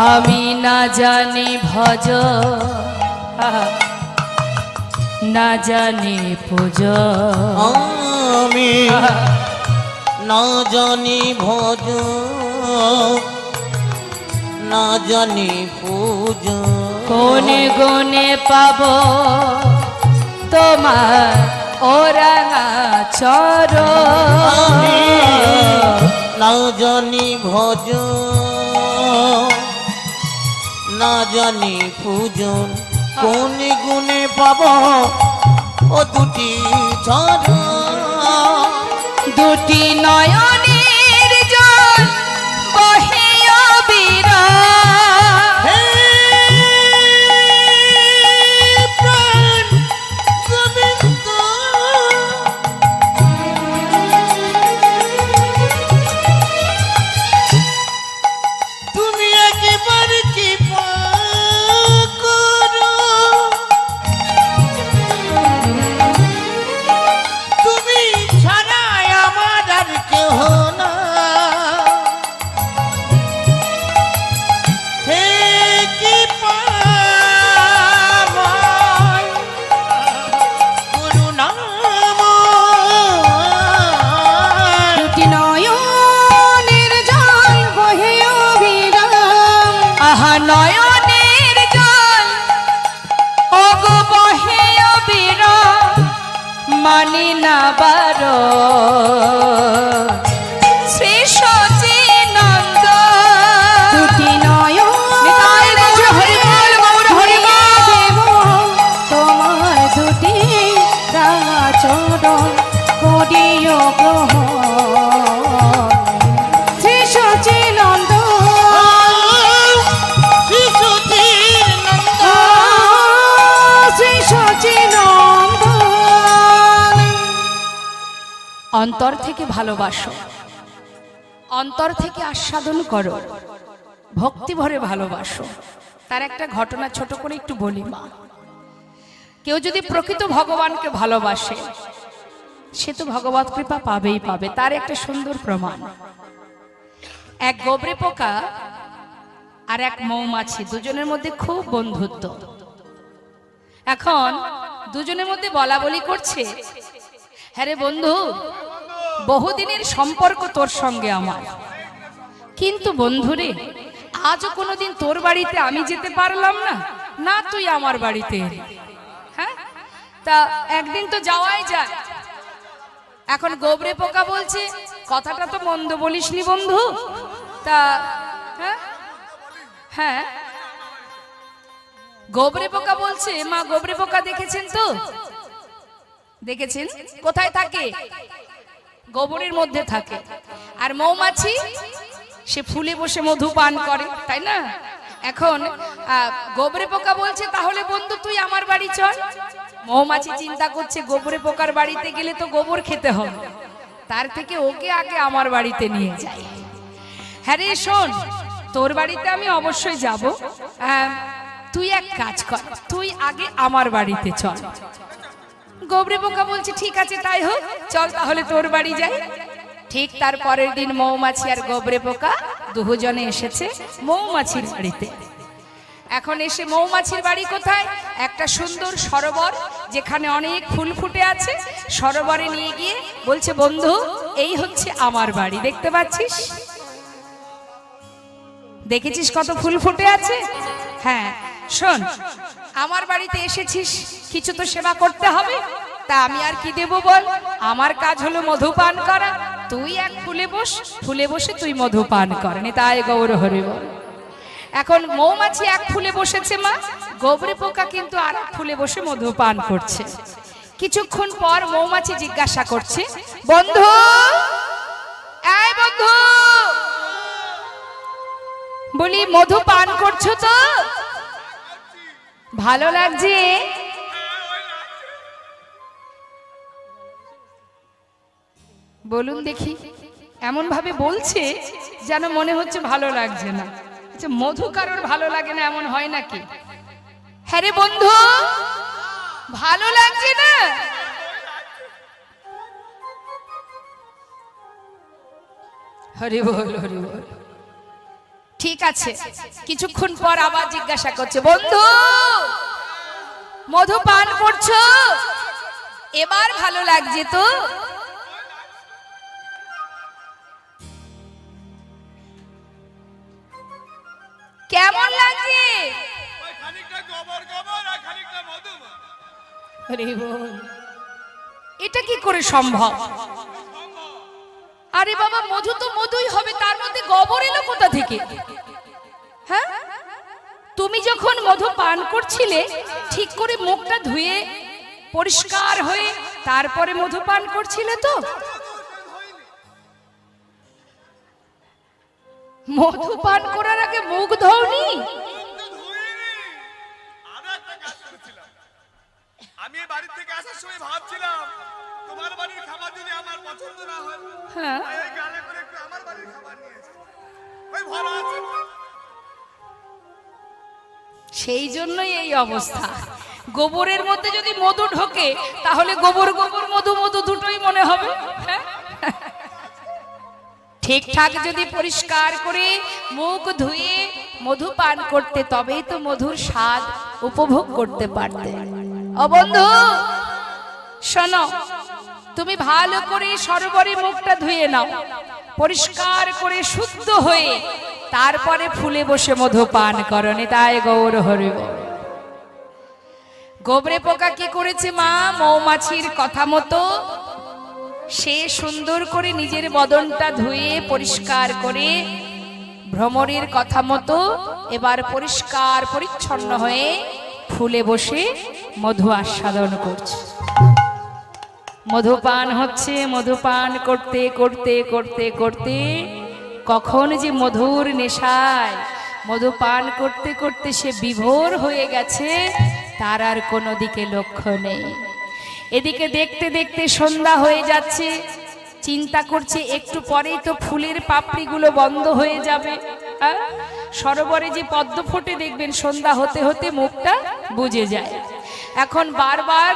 Speaker 1: আমি না জানি ভজ না জানি পূজ,
Speaker 2: আমি না জানি ভজ না জানি পূজ,
Speaker 1: কোনে গুনে পাব তোমার ও রাঙা চরণ।
Speaker 2: না জানি ভজ না জানি পূজন, কোন গুণে পাব ও দুটি চরণ।
Speaker 1: দুটি নয়নের জল বহে অবিরাম,
Speaker 2: হে প্রাণ গোবিন্দ, তুমি একেবারে কৃপা করো, তুমি ছাড়া আমার আর কেহ না। হে কৃপাময় করুণাময়,
Speaker 3: দুটি নয়নের জল বহে অবিরাম,
Speaker 1: আহা নয়নের জল ওগো বহে অবিরাম, মানি না বারো শ্রী সচিনন্দন।
Speaker 3: দুটি নয়ন জলে দেব তোমার দুটি রাঙা চরণ, করিও গ্রহণ শ্রী সচিনন্দন।
Speaker 2: শিশুটির নন্দ,
Speaker 3: শ্রী সচিনন্দন।
Speaker 1: অন্তর থেকে ভালোবাসো, অন্তর থেকে আস্বাদন করো, ভক্তি ভরে ভালোবাসো। তার একটা ঘটনা ছোট করে একটু বলি মা। কেউ যদি প্রকৃত ভগবানকে ভালোবাসে সে তো ভগবত কৃপা পাবেই পাবে। তার একটা সুন্দর প্রমাণ, এক গোবরে পোকা আর এক মৌমাছি, দুজনের মধ্যে খুব বন্ধুত্ব। এখন দুজনের মধ্যে বলা বলি করছে, হ্যাঁ রে বন্ধু, বহুদিনের সম্পর্ক তোর সঙ্গে আমার, কিন্তু বন্ধুরে আজও কোনোদিন তোর বাড়িতে আমি যেতে পারলাম না, না তুই আমার বাড়িতে এলি। হ্যাঁ, তা একদিন তো যাওয়াই যায়। এখন গোবরে পোকা বলছে, কথাটা তো মন্দ বলিসনি বন্ধু, তা হ্যাঁ হ্যাঁ গোবরে পোকা বলছে, মা গোবরে পোকা দেখেছেন তো? দেখেছেন? কোথায় থাকে? গোবরের মধ্যে থাকে। আর মৌমাছি সে ফুলে বসে মধু পান করে, তাই না? এখন গোবরে পোকা বলছে তাহলে বন্ধু তুই আমার বাড়ি চল। মৌমাছি চিন্তা করছে গোবরে পোকার বাড়িতে গেলে তো গোবর খেতে হবে, তার থেকে ওকে আগে আমার বাড়িতে নিয়ে যাই। হ্যাঁ রে শোন, তোর বাড়িতে আমি অবশ্যই যাব, তুই এক কাজ কর, তুই আগে আমার বাড়িতে চল। গোবরে পোকা বলছে ঠিক আছে তাই হোক, চল তাহলে তোর বাড়ি যাই। ঠিক তার পরের দিন মৌমাছি আর গোবরে পোকা দুজনে এসেছে মৌমাছির বাড়িতে। এখন এসে মৌমাছির বাড়ি কোথায়? একটা সুন্দর সরোবর যেখানে অনেক ফুল ফুটে আছে, সরোবরে নিয়ে গিয়ে বলছে বন্ধু এই হচ্ছে আমার বাড়ি, দেখতে পাচ্ছিস? দেখেছিস কত ফুল ফুটে আছে? হ্যাঁ শোন, আমার বাড়িতে এসেছিস, কিছু তো সেবা করতে হবে, তা আমি আর কি দেব বল? আমার কাজ হলো মধু পান করা, তুই এক ফুলে বস, ফুলে বসে তুই মধু পান কর। নিতাই গৌর হরি বল। এখন মৌমাছি এক ফুলে বসেছে মা, গোবরে পোকা কিন্তু আর এক ফুলে বসে মধু পান করছে। কিছুক্ষণ পর মৌমাছি জিজ্ঞাসা করছে বন্ধু, এই বন্ধু, বলি মধু পান করছো তো? ভালো লাগছে? বলুন দেখি। এমন ভাবে বলছে যেন মনে হচ্ছে ভালো লাগছে না। আচ্ছা মধু কারোর ভালো লাগে না এমন হয় নাকি? হ্যাঁ রে বন্ধু, ভালো লাগছে না? হরি বল হরি বল। ঠিক আছে, কিছুক্ষণ পর আবার জিজ্ঞাসা করছে বন্ধু মধু পান করছো? এবার ভালো লাগছে তো? কেমন লাগছে? এটা কি করে সম্ভব? আরে বাবা মধু তো মধুই হবে, তার মধ্যে গোবর এলো কোথা থেকে? হ্যাঁ, তুমি যখন মধু পান করছিলে ঠিক করে মুখটা ধুয়ে পরিষ্কার হয়ে তারপরে মধু পান করছিলে তো? মধু পান করার আগে মুখ ধোওনি?
Speaker 4: আমি বাড়ি থেকে আসার সময় ভাবছিলাম তোমার বাড়ির খাবার যদি আমার পছন্দ না হয়,
Speaker 1: হ্যাঁ
Speaker 4: এই গালে করে একটু আমার বাড়ির খাবার নিয়েছি, ওই ভালো আছে।
Speaker 1: সেই জন্যই এই অবস্থা। গোবরের মধ্যে যদি মধু ঢোকে তাহলে গোবর গোবর মধু মধু দুটোই মনে হবে। ঠিকঠাক যদি পরিষ্কার করে মুখ ধুয়ে মধু পান করতে তবেই তো মধুর স্বাদ উপভোগ করতে পারতে। ও বন্ধু শোনো, তুমি ভালো করে সরোবরে মুখটা ধুয়ে নাও, পরিষ্কার করে শুদ্ধ হয়ে তারপরে ফুলে বসে মধু পান করো। নিতাই গৌর হরি বল। গোবরে পোকা কি করেছে মা? মৌমাছির কথা মতো সে সুন্দর করে নিজের বদনটা ধুয়ে পরিষ্কার করে ভ্রমরের কথা মতো এবার পরিষ্কার পরিচ্ছন্ন হয়ে ফুলে বসে মধু আস্বাদন করছে। মধুপান হচ্ছে, মধুপান করতে করতে করতে করতে কখন যে মধুর নেশায় মধুপান করতে করতে সে বিভোর হয়ে গেছে তার আর কোনো দিকে লক্ষ্য নেই। এদিকে দেখতে দেখতে সন্ধ্যা হয়ে যাচ্ছে, চিন্তা করছে একটু পরেই তো ফুলের পাপড়িগুলো বন্ধ হয়ে যাবে। সরোবরে যে পদ্ম ফোটে দেখবেন সন্ধ্যা হতে হতে মুখটা বুজে যায়। এখন বারবার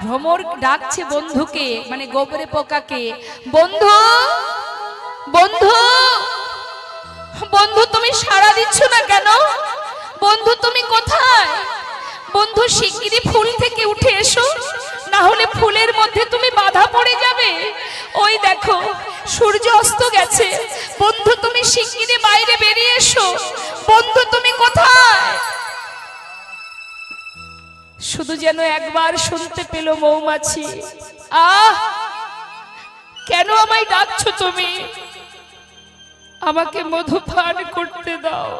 Speaker 1: ভ্রমর ডাকছে বন্ধুকে, মানে গোবরে পোকাকে, বন্ধু বন্ধু বন্ধু তুমি সাড়া দিচ্ছ না কেন? বন্ধু তুমি কোথায়? বন্ধু শিগগিরই ফুল থেকে উঠে এসো, না হলে ফুলের মধ্যে তুমি বাধা পড়ে যাবে। ওই দেখো সূর্য অস্ত গেছে, বন্ধু তুমি শিগগিরই বাইরে বেরিয়ে এসো। বন্ধু তুমি কোথায়? শুধু যেন একবার শুনতে পেল মৌমাছি, আহ কেন আমায় ডাকছো তুমি? আমাকে মধু পান করতে দাও।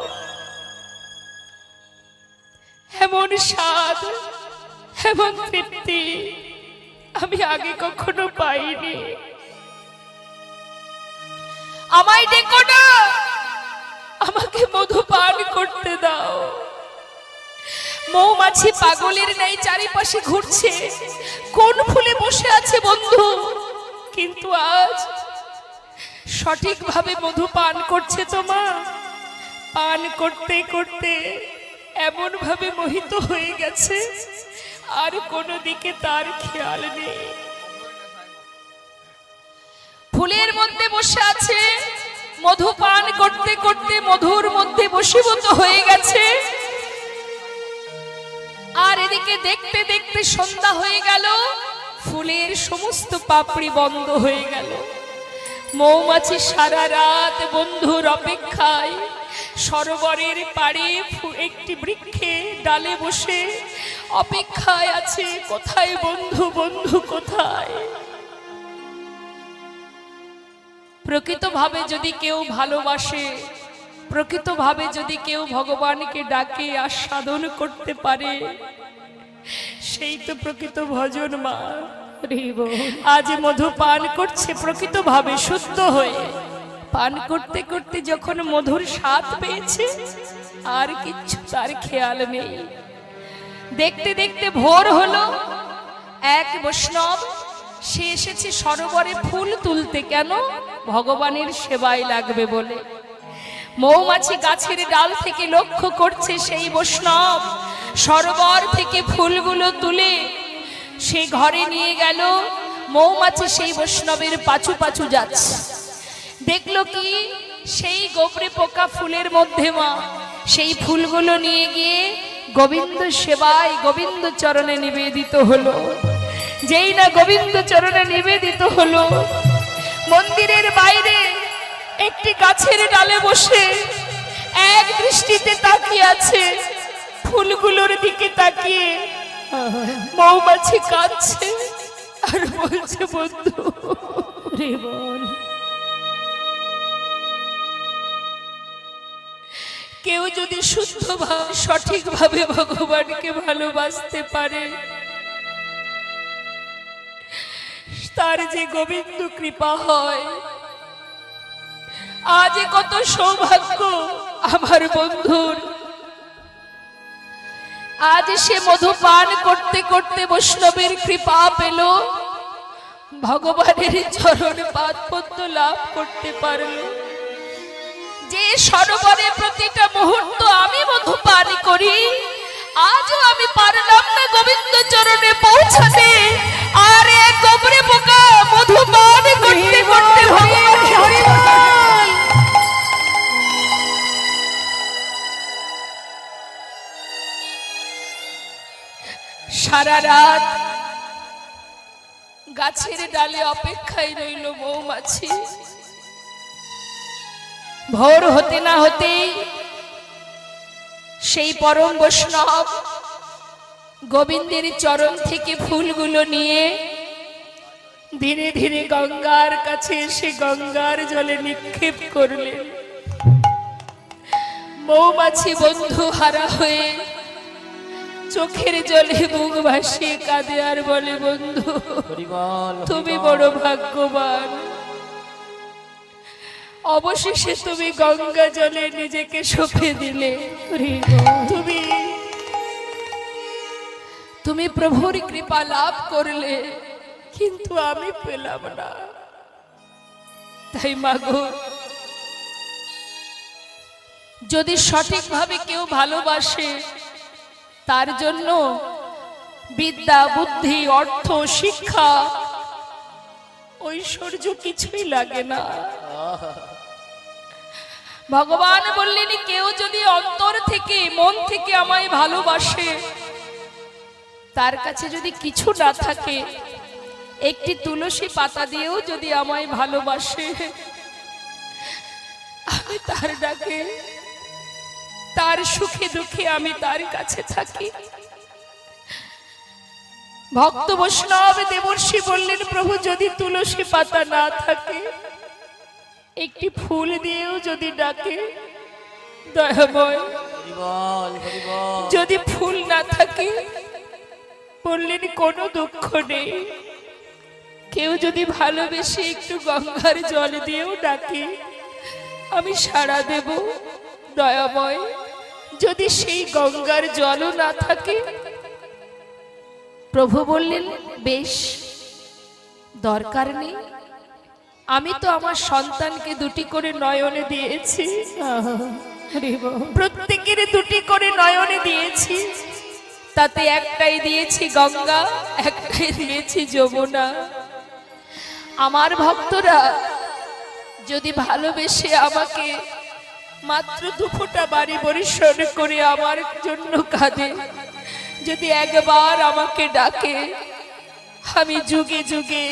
Speaker 1: এমন স্বাদ, এমন তৃপ্তি আমি আগে কখনো পাইনি। আমায় ডেকো না, আমাকে মধু পান করতে দাও। মৌমাছি পাগলের ন্যায় চারিপাশে ঘুরছে, কোন ফুলে বসে আছে বন্ধু, কিন্তু আজ সঠিকভাবে মধু পান করছে তোমা। পান করতে করতে এমন ভাবে মোহিত হয়ে গেছে, আর কোনো দিকে তার খেয়াল নেই। ফুলের মধ্যে বসে আছে, মধু পান করতে করতে মধুর মধ্যে বশীভূত হয়ে গেছে। আর এদিকে দেখতে দেখতে সন্ধ্যা হয়ে গেল, ফুলের সমস্ত পাপড়ি বন্ধ হয়ে গেল। মৌমাছি সারা রাত বন্ধুর অপেক্ষায় সরোবরের পাড়ে একটি বৃক্ষে ডালে বসে অপেক্ষায় আছে, কোথায় বন্ধু, বন্ধু কোথায়। প্রকৃতভাবে যদি কেউ ভালোবাসে, প্রকৃতভাবে যদি কেউ ভগবানকে ডাকে আস্বাদন করতে পারে, সেই তো প্রকৃত ভজন মা। আজ মধু পান করছে প্রকৃতভাবে শুদ্ধ হয়ে। পান করতে করতে যখন মধুর স্বাদ পেয়েছে, আর কিচ্ছু তার খেয়াল নেই। দেখতে দেখতে ভোর হলো। এক বৈষ্ণব সে এসেছে সরোবরে ফুল তুলতে, কেন? ভগবানের সেবায় লাগবে বলে। মৌমাছি গাছের ডাল থেকে লক্ষ্য করছে সেই বৈষ্ণব সরোবর থেকে ফুলগুলো তুলে সে ঘরে নিয়ে গেল। মৌমাছি সেই বৈষ্ণবের পাছু পাছু যাচ্ছে। দেখলো কি, সেই গোবরে পোকা ফুলের মধ্যে মা সেই ফুলগুলো নিয়ে গিয়ে গোবিন্দ সেবায়, গোবিন্দ চরণে নিবেদিত হলো। যেই না গোবিন্দ চরণে নিবেদিত হলো, মন্দিরের বাইরে একটি গাছের ডালে বসে এক দৃষ্টিতে তাকিয়ে আছে, ফুলগুলোর দিকে তাকিয়ে মৌমাছি কাঁদছে আর বলছে, বন্ধু রে বল, কেউ যদি শুদ্ধভাবে সঠিকভাবে ভগবানকে ভালোবাসতে পারে, তার যে গোবিন্দ কৃপা হয়। আজ কত সৌভাগ্য আমার বন্ধুর। আজ সে মধু পান করতে করতে বৈষ্ণবের কৃপা পেল, ভগবানের চরণ পাদপদ্ম লাভ করতে পারল। যে সরোবরে প্রতিটা মুহূর্ত আমি মধু পান করি, আজও আমি পারলাম না গোবিন্দ চরণে পৌঁছাতে। আর এক গোবরে পোকা মধু পান করতে করতে সারা রাত গাছের ডালে অপেক্ষায় রইল মৌমাছি। ভোর হতে না হতেই সেই পরম বৈষ্ণব গোবিন্দের চরণ থেকে ফুলগুলো নিয়ে ধীরে ধীরে গঙ্গার কাছে এসে গঙ্গার জলে নিক্ষেপ করলেন। মৌমাছি বন্ধু হারা হয়ে চোখের জলে মুখ ভাসিয়ে কাঁদে আর বলে, বন্ধু তুমি বড় ভাগ্যবান, অবশেষে তুমি গঙ্গা জলে নিজেকে সঁপে দিলে। তুমি প্রভুর কৃপা লাভ করলে, কিন্তু আমি পেলাম না। তাই মাগো, যদি সঠিকভাবে কেউ ভালোবাসে, তার জন্য বিদ্যা, বুদ্ধি, অর্থ, শিক্ষা, ঐশ্বর্য কিছুই লাগে না। ভগবান বললেন, কেউ যদি অন্তর থেকে, মন থেকে আমায় ভালোবাসে, তার কাছে যদি কিছু না থাকে, একটি তুলসী পাতা দিয়েও যদি আমায় ভালোবাসে, আমি তার ডাকে, তার সুখে দুঃখে আমি তার কাছে থাকি। ভক্ত বৈষ্ণব দেবর্ষি বললেন, প্রভু যদি তুলসী পাতা না থাকে, একটি ফুল দিয়েও যদি ডাকে, দয়াময়,
Speaker 2: হরি বল হরি বল।
Speaker 1: যদি ফুল না থাকে বললেন কোনো দুঃখ নেই, কেউ যদি ভালোবেসে একটু গঙ্গার জল দিয়েও ডাকে আমি সাড়া দেব। দয়াময়, যদি সেই গঙ্গার জলও না থাকে, প্রভু বললেন বেশ, দরকার নেই, আমি তো আমার সন্তানকে দুটি করে নয়নে দিয়েছি, প্রত্যেকের দুটি করে নয়নে দিয়েছি, তাতে একটাই দিয়েছি গঙ্গা, একটাই দিয়েছি যমুনা। আমার ভক্তরা যদি ভালোবেসে আমাকে মাত্র দুফোঁটা বাড়ি বরিশন করে আমার জন্য কাঁদে, যদি একবার আমাকে ডাকে, আমি যুগে যুগে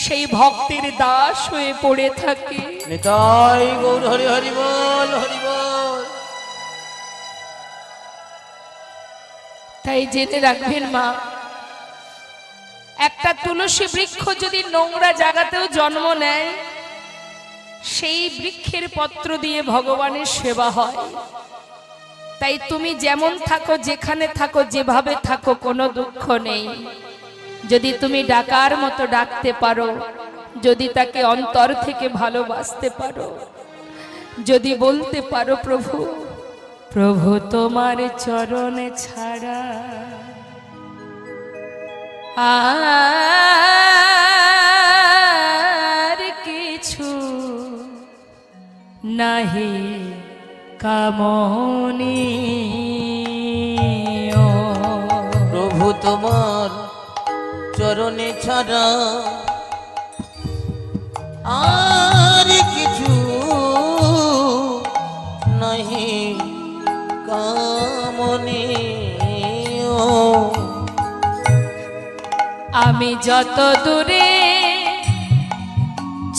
Speaker 1: সেই ভক্তের দাস হয়ে পড়ে থাকি।
Speaker 2: নিতাই গৌর হরি হরি বল হরি বল।
Speaker 1: তাই জেনে রাখবেন মা, একটা তুলসী বৃক্ষ যদি নোংরা জায়গাতেও জন্ম নেয়, সেই বৃক্ষের পত্র দিয়ে ভগবানের সেবা হয়। তাই তুমি যেমন থাকো, যেখানে থাকো, যেভাবে থাকো, কোনো দুঃখ নেই। যদি তুমি ডাকার মতো ডাকতে পারো, যদি তাকে অন্তর থেকে ভালোবাসতে পারো, যদি বলতে পারো প্রভু, প্রভু তোমার চরণে ছাড়া আর কিছু নাহি কামনি,
Speaker 2: প্রভু তোমার চরণে ছাড়া আর কিছু নাহি কামনি।
Speaker 1: আমি যত দূরে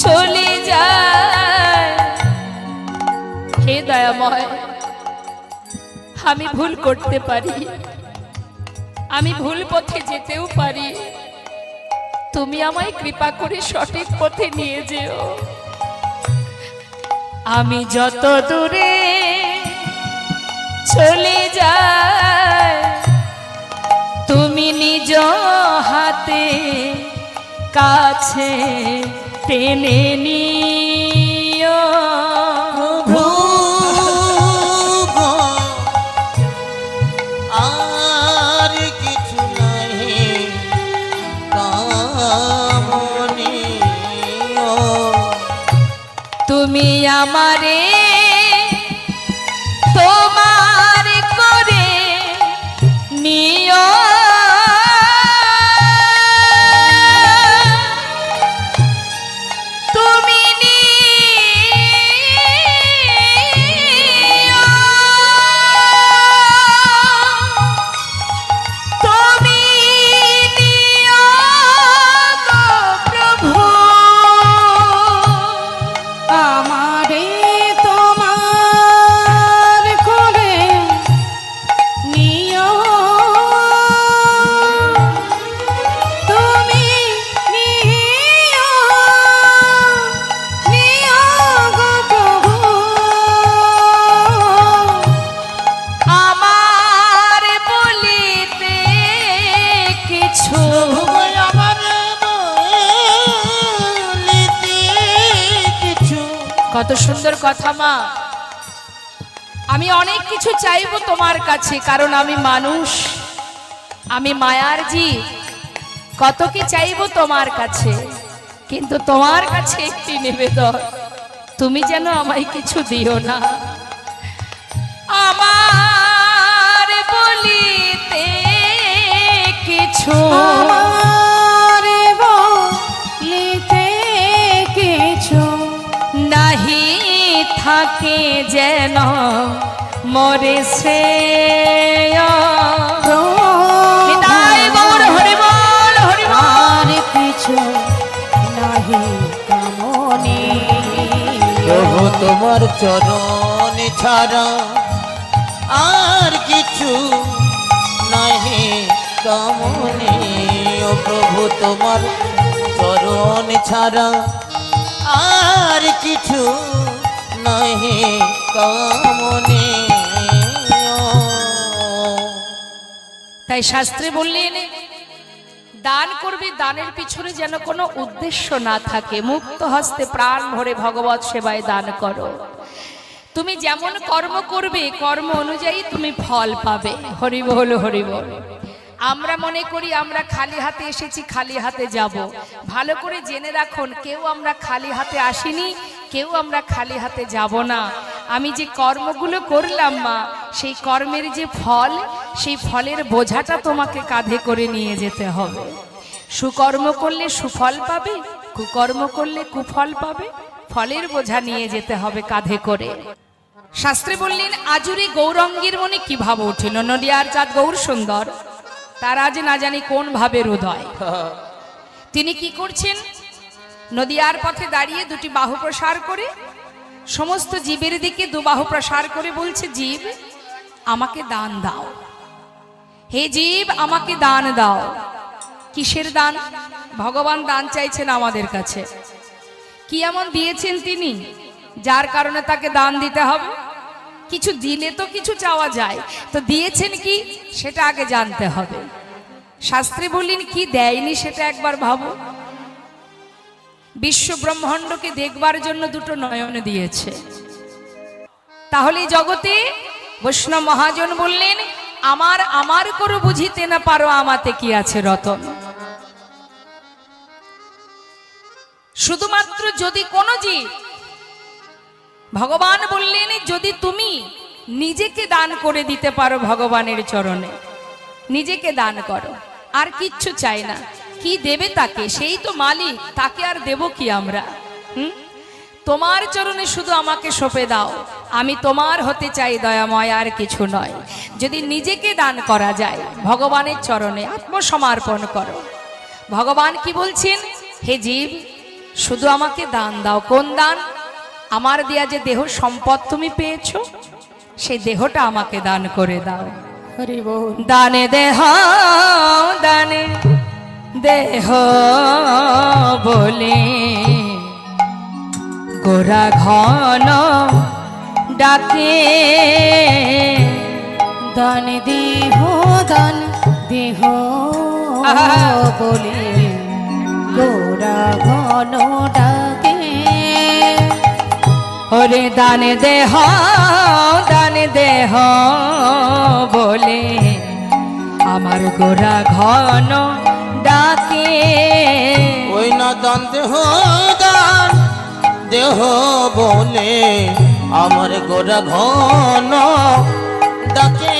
Speaker 1: চলে যাই, হে দয়াময়, আমি ভুল করতে পারি, আমি ভুল পথে যেতেও পারি, তুমি আমায় কৃপা করে সঠিক পথে নিয়ে যেও। আমি যত দূরে চলে যাই, তুমি নিজ হাতে কাছে টেনে নিও।
Speaker 2: প্রভু আর কিছু নাহি কামনি।
Speaker 1: তুমি আমারে তোমার করে নিও, তুমি নিও, তুমি নিও গো প্রভু,
Speaker 3: আমারে তোমার করে নিও, তুমি নিও, নিও গো প্রভু,
Speaker 1: আমার বলিতে কিছু
Speaker 2: আমার বলিতে কিছু।
Speaker 1: কত সুন্দর কথা মা। আমি অনেক কিছু চাইবো তোমার কাছে, কারণ আমি মানুষ, আমি মায়ার জীব, কত কি চাইবো তোমার কাছে, কিন্তু তোমার কাছে একটি নিবেদন, তুমি যেন আমায় কিছু দিও না। আমার বলিতে কিছু
Speaker 3: আমারে বলিতে কিছু
Speaker 1: নাহি থাকে যেন মরে শ্রেয়। নিতাই গৌর হরি বল হরি বল।
Speaker 3: আর কিছু নাহি কামনি,
Speaker 2: প্রভু তোমার চরণ ছাড়া আর কিছু নাহি কামনি। ও প্রভু তোমার চরণ ছাড়া আর কিছু নাহি কামনে।
Speaker 1: তাই শাস্ত্রে বললেন দান করবে, দানের পিছনে যেন কোনো উদ্দেশ্য না থাকে, মুক্ত হস্তে প্রাণ ভরে ভগবত সেবায় দান করো। তুমি যেমন কর্ম করবে কর্ম অনুযায়ী তুমি ফল পাবে। হরি বল, হরি বল। আমরা মনে করি আমরা খালি হাতে এসেছি, খালি হাতে যাব। ভালো করে জেনে রাখুন, কেউ আমরা খালি হাতে আসিনি, কেউ আমরা খালি হাতে যাব না। আমি যে কর্মগুলো করলাম মা, সেই কর্মের যে ফল, সেই ফলের বোঝাটা তোমাকে কাঁধে করে নিয়ে যেতে হবে। সুকর্ম করলে সুফল পাবে, কুকর্ম করলে কুফল পাবে। ফলের বোঝা নিয়ে যেতে হবে কাঁধে করে। শাস্ত্রে বললেন আজুরি গৌরঙ্গীর মনে কি ভাব উঠিল, নদিয়ার চাঁদ গৌর সুন্দর, তার আজ না জানি কোন ভাবের উদয়। তিনি কি করছেন, নদিয়ার পথে দাঁড়িয়ে দুটি বাহু প্রসার করে সমস্ত জীবের দিকে দুবাহু প্রসার করে বলছে, জীব আমাকে দান দাও, হে জীব আমাকে দান দাও। কিসের দান? ভগবান দান চাইছেন আমাদের কাছে। কি এমন দিয়েছেন তিনি যার কারণে তাকে দান দিতে হবে? কিছু দিলে তো কিছু চাওয়া যায়, তো দিয়েছেন কি সেটা আগে জানতে হবে। শাস্ত্রে বললেন কি দেয়নি সেটা একবার ভাবো। বিশ্ব ব্রহ্মাণ্ডকে দেখবার জন্য দুটো নয়ন দিয়েছে। তাহলে জগতে বৈষ্ণব মহাজন বললেন আমার আমার করে বুঝিতে না পারো, আমাতে কি আছে রতন। শুধুমাত্র যদি কোনো জীব, ভগবান বললেন যদি তুমি নিজেকে দান করে দিতে পারো ভগবানের চরণে, নিজেকে দান করো, আর কিচ্ছু চাই না। কি দেবে তাকে? সেই তো মালিক, তাকে আর দেব কি আমরা? তোমার চরণে শুধু আমাকে সঁপে দাও, আমি তোমার হতে চাই দয়াময়, আর কিছু নয়। যদি নিজেকে দান করা যায় ভগবানের চরণে আত্মসমর্পণ করো। ভগবান কি বলছেন, হে জীব শুধু আমাকে দান দাও। কোন দান? আমার দেয়া যে দেহ সম্পদ তুমি পেয়েছো, সেই দেহটা আমাকে দান করে দাও।
Speaker 3: হরি বল।
Speaker 1: দানে দেহ, দানে দেহ বলে গোরা ঘন ডাকে,
Speaker 3: দান দেহ, দান দেহ বলে গোরা ঘন ডাকে।
Speaker 1: ওরে দানে দেহ, দানে দেহ বলে আমার গোরা ঘন ডাকে।
Speaker 2: ওই না দান দেহ, দান দেহ বলে আমার গোরা ঘন ডাকে।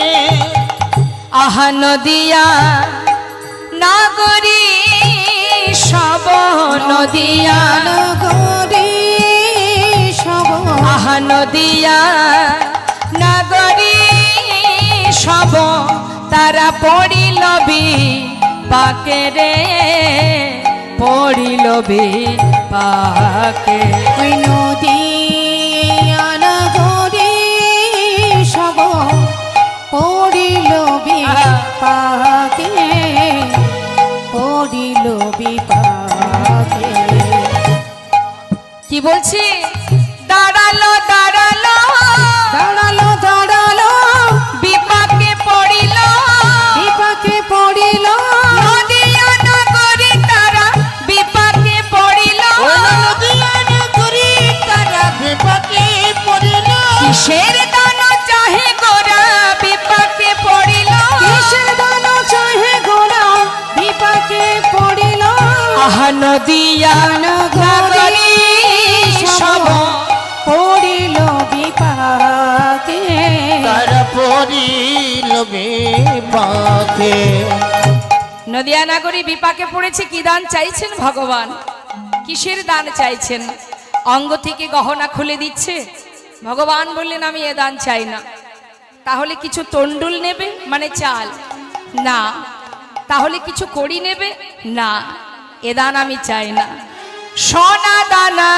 Speaker 1: আহা নদিয়া নাগরী সব, নদিয়া
Speaker 3: নগরী সব,
Speaker 1: আহা নদিয়া নাগরী সব, তারা পড়িল পাকে রে, পড়িল পাকে।
Speaker 3: ওই নদিয়া নগরী সব পড়িল বিপাকে, পড়িল বিপাকে।
Speaker 1: কি বলছি? দাঁড়ালো দাঁড়ালো,
Speaker 3: দাঁড়ালো দাঁড়ালো,
Speaker 1: বিপাকে পড়িল,
Speaker 3: বিপাকে পড়িল।
Speaker 1: নদিয়া নাগরী তারা বিপাকে পড়িল।
Speaker 2: নদিয়া নাগরী তারা বিপাকে পড়িল।
Speaker 1: কিসের দান চাহে গোরা বিপাকে পড়িল,
Speaker 3: কিসের দান চাহে গোরা বিপাকে পড়িল।
Speaker 1: আহা নদিয়া নাগরী সব
Speaker 3: পড়িল বিপাকে,
Speaker 2: তারা পড়িল বিপাকে।
Speaker 1: নদিয়া নাগরী বিপাকে পড়েছে। কি দান চাইছেন ভগবান? কিসের দান চাইছেন? অঙ্গ থেকে গহনা খুলে দিচ্ছে। ভগবান বললেন আমি এ দান চাই না। তাহলে কিছু তন্ডুল নেবে, মানে চাল? না। তাহলে কিছু কড়ি নেবে? না, এ দান আমি চাই না। সোনা দানা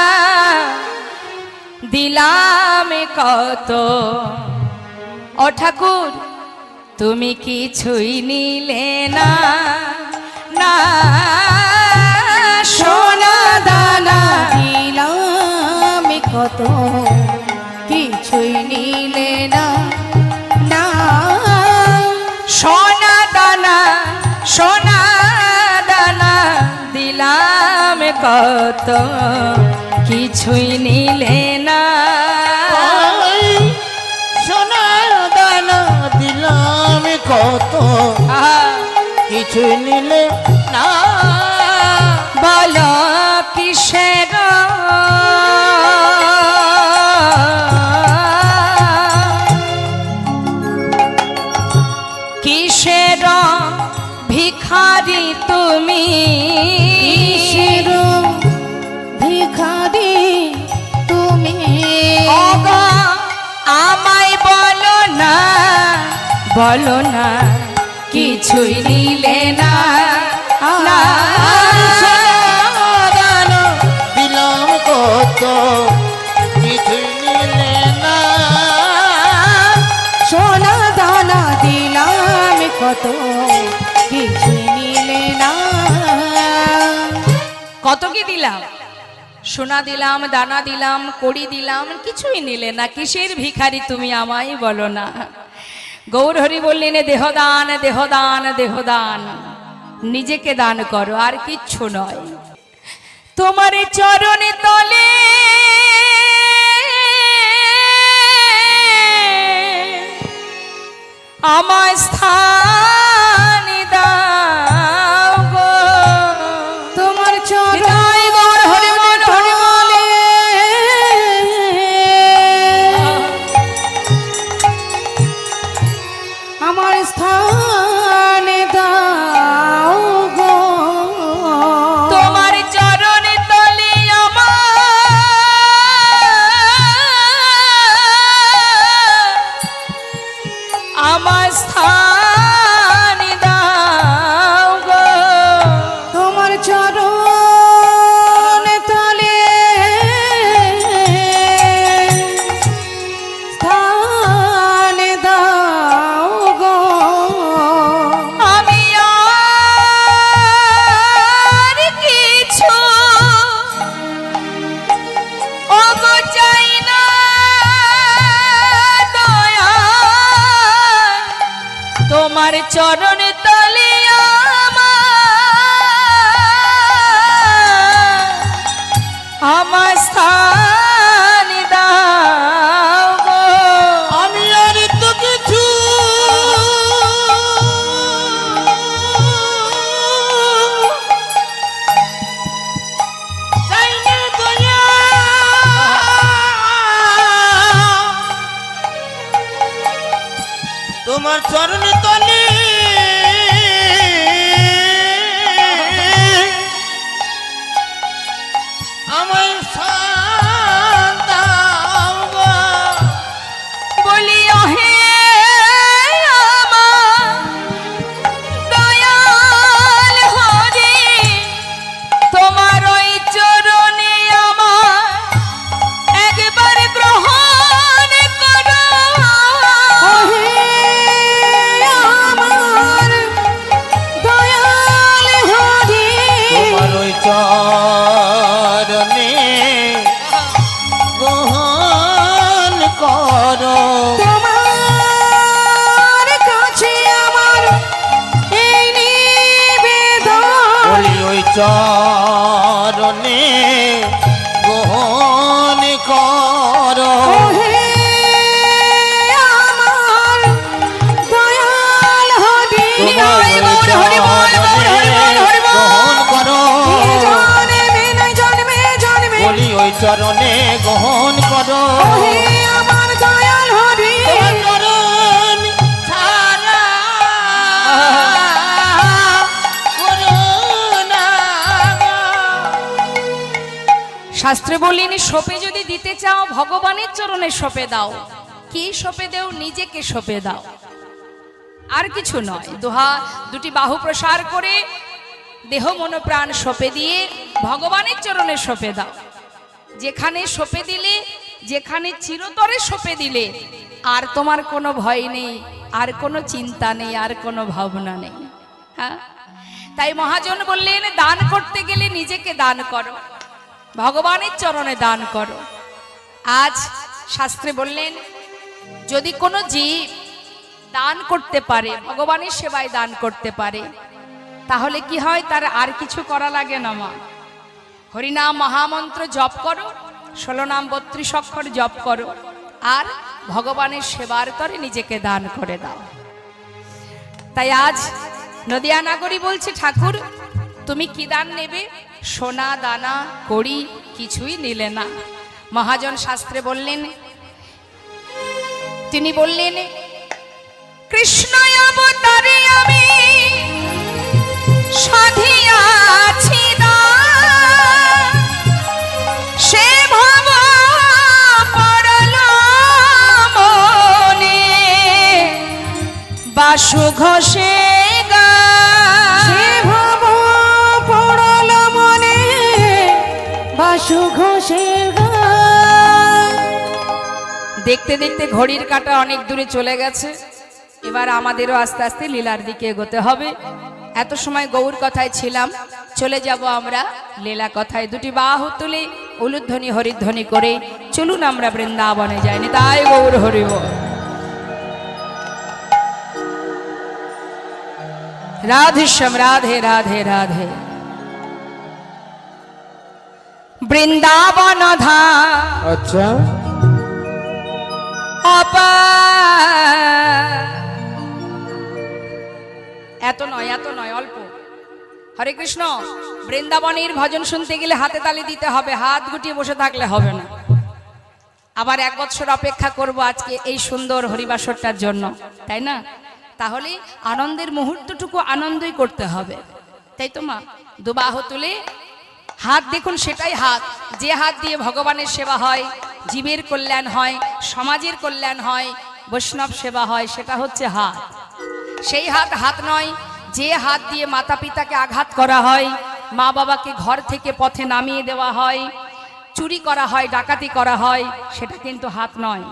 Speaker 1: দিলাম কত, ও ঠাকুর তুমি কিছুই নিলে না, না সোনা দানা
Speaker 3: দিলাম কত, কিছুই নিলে না না
Speaker 1: সোনা দানা সোনা দানা দিলাম কত কিছুই নিলে না।
Speaker 2: ওই সোনার দানা দিলাম কত, কিছু নিলে না।
Speaker 1: বলো কিসের কিসের ভিখারি তুমি,
Speaker 3: কিসের ভিখারি তুমি
Speaker 1: ওগো আমায় বলো না বলো না কিছুই নিলে না না।
Speaker 2: সোনার দানা দিলাম কত, কিছু নিলে না।
Speaker 3: সোনা দানা দিলাম কত কিছুই নিলে না।
Speaker 1: কত কি দিলাম? সোনা দিলাম, দানা দিলাম, কড়ি দিলাম, কিছুই নিলে না। কিসের ভিখারি তুমি আমায় বলো না। গৌরহরি বললেন দেহদান দেহদান দেহদান, নিজেকে দান করো আর কিচ্ছু নয়। তোমার চরণে তলে আমার স্থান দাও গো।
Speaker 3: তোমার
Speaker 1: হৃদয় গৌর হরি বল হরি বল।
Speaker 3: আমার স্থান দাও গো।
Speaker 1: তোমার চরণে তলে আমার স্থান দাও গো।
Speaker 3: তোমার চরণ তলে স্থান দাও গো।
Speaker 1: আমি আর কিছু ওগো চাই না দয়া, তোমার চরণ তলে আমার স্থান দাও গো।
Speaker 2: আমি আর তো কিছু চাই না দয়া, তোমার চরণ তলে আমার স্থান দাও গো।
Speaker 1: বলি ওহে আমার দয়াল হরি, তোমার ওই চরণে আমার একবার গ্রহণ করো।
Speaker 3: ওহে আমার দয়াল হরি,
Speaker 2: তোমার ওই চরণে গ্রহণ করো।
Speaker 3: তোমার কাছে আমার এই নিবেদন।
Speaker 2: বলি ওই চরণে গ্রহণ করো।
Speaker 3: ওহে আমার দয়াল হরি,
Speaker 2: তোমার ওই চরণে গ্রহণ করো।
Speaker 3: জন্মে নাই জন্মে জন্মে
Speaker 2: বলি ওই চরণে গ্রহণ করো।
Speaker 3: ওহে আমার দয়াল হরি,
Speaker 2: তোমার চরণ ছাড়া করুণা গো।
Speaker 1: শাস্ত্রে বললেন সপে যদি দিতে চাও ভগবানের চরণে সপে দাও। কি সপে দেও? নিজেকে সপে দাও, আর কিছু নয়। দুটি বাহু প্রসার করে দেহ মন প্রাণ সপে দিয়ে ভগবানের চরণে সপে দাও। যেখানে সপে দিলে, যেখানে চিরতরে সপে দিলে আর তোমার কোনো ভয় নেই, আর কোনো চিন্তা নেই, আর কোনো ভাবনা নেই। হ্যাঁ, তাই মহাজন বললেন দান করতে গেলে নিজেকে দান করো, ভগবানের চরণে দান করো। আজ শাস্ত্রে বললেন যদি কোনো জীব দান করতে পারে, ভগবানের সেবায় দান করতে পারে, তাহলে কি হয়, তার আর কিছু করা লাগে না মা। হরিনাম মহামন্ত্র জপ করো, 16 নাম 32 অক্ষর জপ করো, আর ভগবানের সেবার তরে নিজেকে দান করে দাও। তাই আজ নদিয়া নাগরী বলছে, ঠাকুর তুমি কি দান নেবে? সোনা দানা কড়ি কিছুই নিলে না। মহাজন শাস্ত্রে বললেন, তিনি বললেন কৃষ্ণ অবতারে আমি সাধিয়াছি দান, সে ভব পড়ল মনে বাসু ঘোষে
Speaker 3: সে ভাব পড়ল মনে বাসু ঘোষের গান।
Speaker 1: দেখতে দেখতে ঘড়ির কাঁটা অনেক দূরে চলে গেছে। এবার আমাদেরও আস্তে আস্তে লীলার দিকে এগোতে হবে। এত সময় গৌর কথায় ছিলাম, চলে যাব আমরা লীলা কথায়। দুটি বাহু তুলে উলুধ্বনি হরিধ্বনি করে চলুন আমরা বৃন্দাবনে যাইনি। তাই গৌর হরিব। রাধেশ্যাম রাধে রাধে রাধে। বৃন্দাবন ধাম
Speaker 2: আচ্ছা
Speaker 1: এত নয় অল্প। হরে কৃষ্ণ। বৃন্দাবনের ভজন শুনতে গেলে হাতে তালি দিতে হবে, হাত গুটিয়ে বসে থাকলে হবে না। আবার 1 বছর অপেক্ষা করব আজকে এই সুন্দর হরিবাসরটার জন্য, তাই না? তাহলে আনন্দের মুহূর্তটুকু আনন্দই করতে হবে, তাই তো মা? দুবাহু তুলে হাত দেখুন, সেটাই হাত যে হাত দিয়ে ভগবানের সেবা হয়, জীবের কল্যাণ হয়, সমাজের কল্যাণ হয়, বৈষ্ণব সেবা হয়, সেটা হচ্ছে হাত। সেই হাত হাত নয় যে হাত দিয়ে মাতা পিতাকে আঘাত করা হয়, মা বাবাকে ঘর থেকে পথে নামিয়ে দেওয়া হয়, চুরি করা হয়, ডাকাতি করা হয়, সেটা কিন্তু হাত নয়।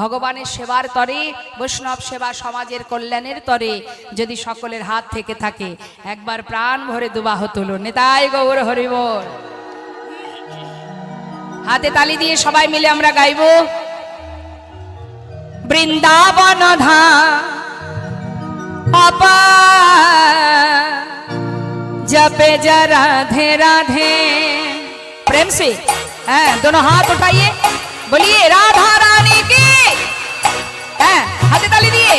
Speaker 1: ভগবানের সেবার তরে, বৈষ্ণব সেবা, সমাজের কল্যাণের তরে যদি সকলের হাত থেকে থাকে, একবার প্রাণ ভরে দুবাহু তুলুন। নিতাই গৌর হরি বল। হাতে তালি দিয়ে সবাই মিলে আমরা গাইব, বৃন্দাবন ধাম जपे जा राधे राधे। प्रेम से दोनों हाथ उठाइए, बोलिए राधा रानी की। हाथे ताली दिए।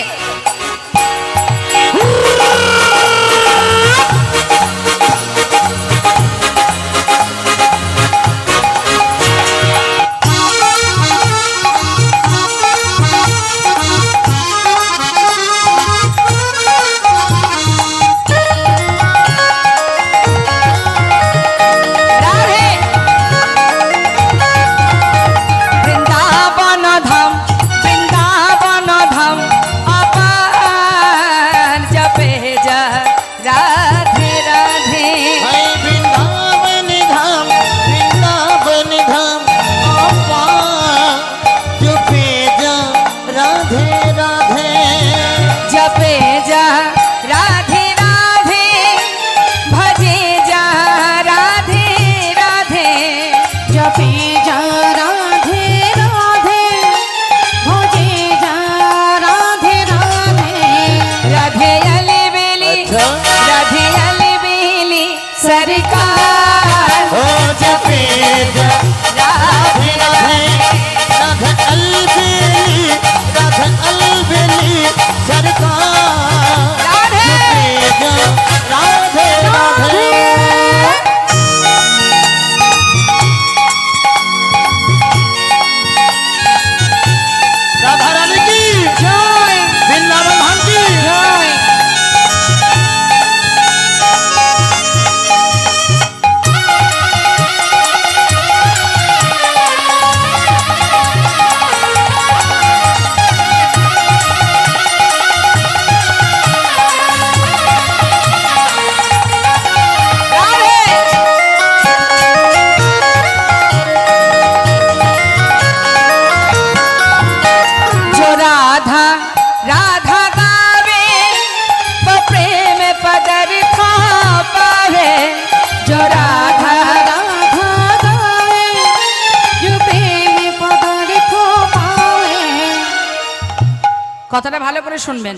Speaker 1: কথাটা ভালো করে শুনবেন,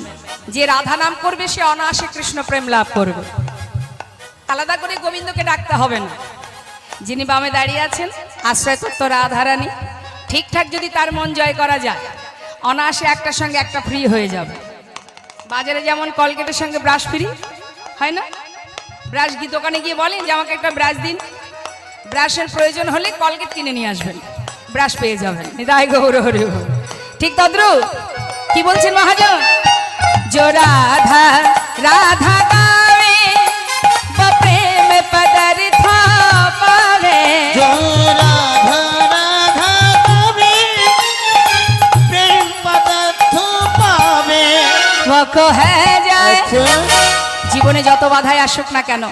Speaker 1: যে রাধা নাম করবে সে অনায়াসে কৃষ্ণ প্রেম লাভ করবে। আলাদা করে গোবিন্দকে ডাকতে হবে না। যিনি বামে দাঁড়িয়ে আছেন আশ্রয় তত্ত্ব রাধারানী, ঠিকঠাক যদি তার মন জয় করা যায় অনায়াসে একটার সঙ্গে একটা ফ্রি হয়ে যাবে। বাজারে যেমন কলগেটের সঙ্গে ব্রাশ ফ্রি হয় না, ব্রাশ কি দোকানে গিয়ে বলেন যে আমাকে একটা ব্রাশ দিন, ব্রাশের প্রয়োজন হলে কলগেট কিনে নিয়ে আসবেন, ব্রাশ পেয়ে যাবেন। নিতাই গৌর হরি বল। ঠিক তদ্রুপ কি বলছেন মহাজন, जो राधा राधा गावे वो प्रेम पदार्थ पावे,
Speaker 2: जो राधा राधा गावे प्रेम पदार्थ पावे।
Speaker 1: वो कहे जाए জীবনে যত বাধাই আসুক না কেন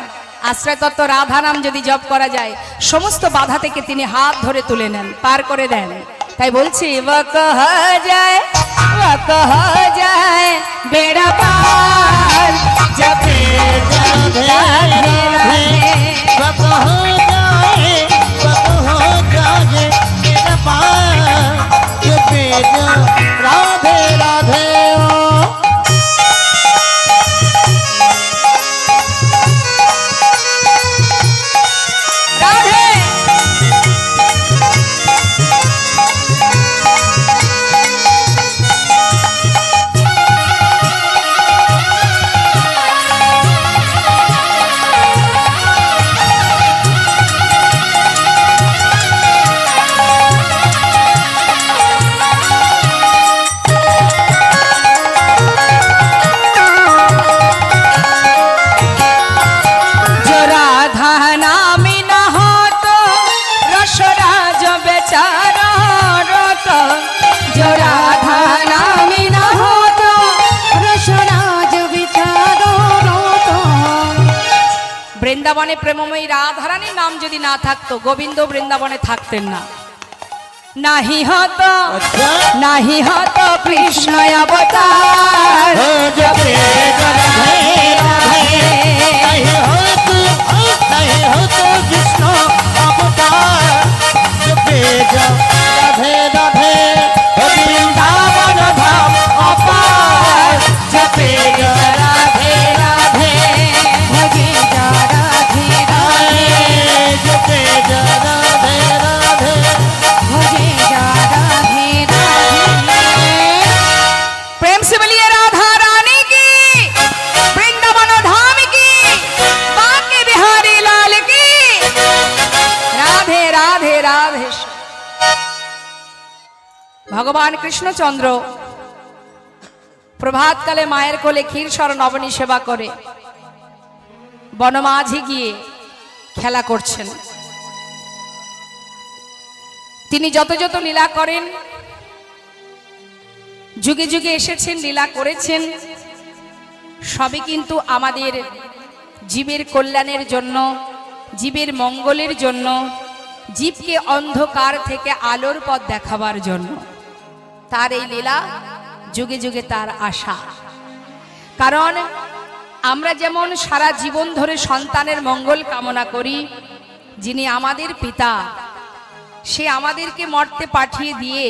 Speaker 1: আশ্রয় তত্ত্ব রাধা নাম যদি জপ করা যায় সমস্ত বাধা থেকে তিনি হাত ধরে তুলে নেন, পার করে দেন। তাই বলছি वो कह जाए बेड़ा पार जपे
Speaker 2: राधे
Speaker 1: राधे राधे।
Speaker 2: वक हो जाए मेरा पार ये बेज राधे राधे ओ।
Speaker 1: राधे जो राधा नामी न हो तो रसराज बेचारा रोतो, जो राधा नामी न हो तो
Speaker 3: রসরাজ বিচারো রত।
Speaker 1: বৃন্দাবনে প্রেমময়ী রাধারানীর নাম যদি না থাকতো গোবিন্দ বৃন্দাবনে থাকতেন না। নাহি হতো
Speaker 2: अच्छा
Speaker 1: নাহি হতো কৃষ্ণ অবতার
Speaker 2: हो जपे राधे राधे नहीं हो तो जिसको अवतार जपे राधे राधे हो वृंदावन धाम अपार जपे राधे राधे
Speaker 3: ভগে যা রাধে রাধে,
Speaker 2: जपे राधे राधे।
Speaker 3: ভগে যা রাধে রাধে।
Speaker 1: प्रेम से बोलिए राधा रानी की, वृंदावन धाम की, बांके बिहारी लाल की। राधे राधे राधे। ভগবান কৃষ্ণচন্দ্র প্রভাতকালে মায়ের কোলে ক্ষীর স্মরণ অবনী সেবা করে বনমাঝি গিয়ে খেলা করছেন। তিনি যত যত লীলা করেন যুগে যুগে এসেছেন, লীলা করেছেন, সবই কিন্তু আমাদের জীবের কল্যাণের জন্য, জীবের মঙ্গলের জন্য, জীবকে অন্ধকার থেকে আলোর পথ দেখাবার জন্য। তার এই লীলা যুগে যুগে তার আশা। কারণ আমরা যেমন সারা জীবন ধরে সন্তানের মঙ্গল কামনা করি, যিনি আমাদের পিতা সে আমাদেরকে মর্তে পাঠিয়ে দিয়ে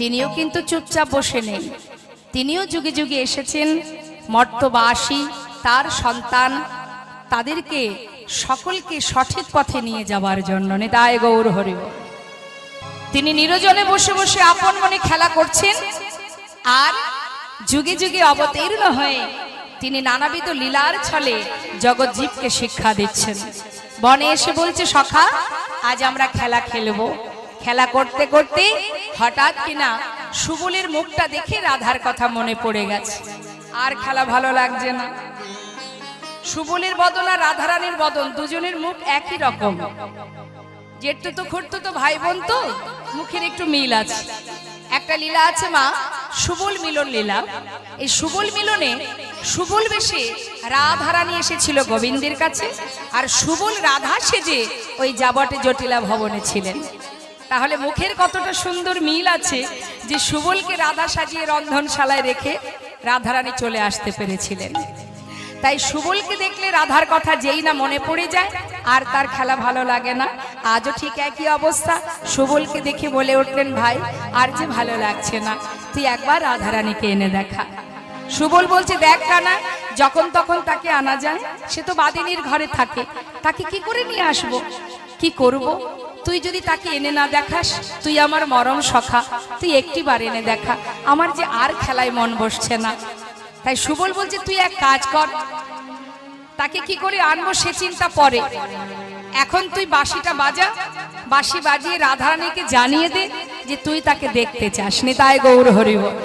Speaker 1: তিনিও কিন্তু চুপচাপ বসে নেই। তিনিও যুগে যুগে এসেছেন মর্তবাসী তার সন্তান তাদেরকে সকলকে সঠিক পথে নিয়ে যাবার জন্য। নিতাই গৌর হরি বল। তিনি নিরজনে বসে বসে আপন মনে খেলা করছেন আর যুগে যুগে অবতীর্ণ হয়ে তিনি নানাবিধ লীলার ছলে জগৎ জীবকে শিক্ষা দিচ্ছেন। বনে এসে বলছে সখা আজ আমরা খেলা খেলবো। খেলা করতে করতে হঠাৎ কিনা সুবলের মুখটা দেখে রাধার কথা মনে পড়ে গেছে, আর খেলা ভালো লাগছে না। সুবলের বদন আর রাধারানীর বদন দুজনের মুখ একই রকম, জেঠু তো খুঁড়তো তো ভাই বোন তো মুখের একটু মিল আছে। একটা লীলা আছে মা সুবল মিলন লীলা। এই সুবল মিলনে সুবল বেশে রাধারানী এসেছিল গোবিন্দের কাছে, আর সুবল রাধা সেজে ওই যাবটে জটিলা ভবনে ছিলেন। তাহলে মুখের কতটা সুন্দর মিল আছে যে সুবলকে রাধা সাজিয়ে রন্ধনশালায় রেখে রাধারানী চলে আসতে পেরেছিলেন। তাই সুবলকে দেখলে রাধার কথা যেই না মনে পড়ে যায় আর তার খেলা ভালো লাগে না। আজও ঠিক একই অবস্থা। সুবলকে দেখে বলে উঠলেন, ভাই আর যে ভালো লাগছে না, তুই একবার রাধারানীকে এনে দেখা। সুবল বলছে, দেখ কানা, যখন তখন তাকে আনা যায়, সে তো বাদিনীর ঘরে থাকে, তাকে কি করে নিয়ে আসবো, কি করব? তুই যদি তাকে এনে না দেখাস, তুই আমার মরম সখা, তুই একটিবার এনে দেখা, আমার যে আর খেলায় মন বসছে না। তাই সুবল বলছে, তুই এক কাজ কর, তাকে কি করে আনবো সে চিন্তা পরে, এখন তুই বাঁশিটা বাজা, বাঁশি বাজিয়ে রাধারানীকে জানিয়ে দে যে তুই তাকে দেখতে চাস। নিতাই গৌর হরি বল।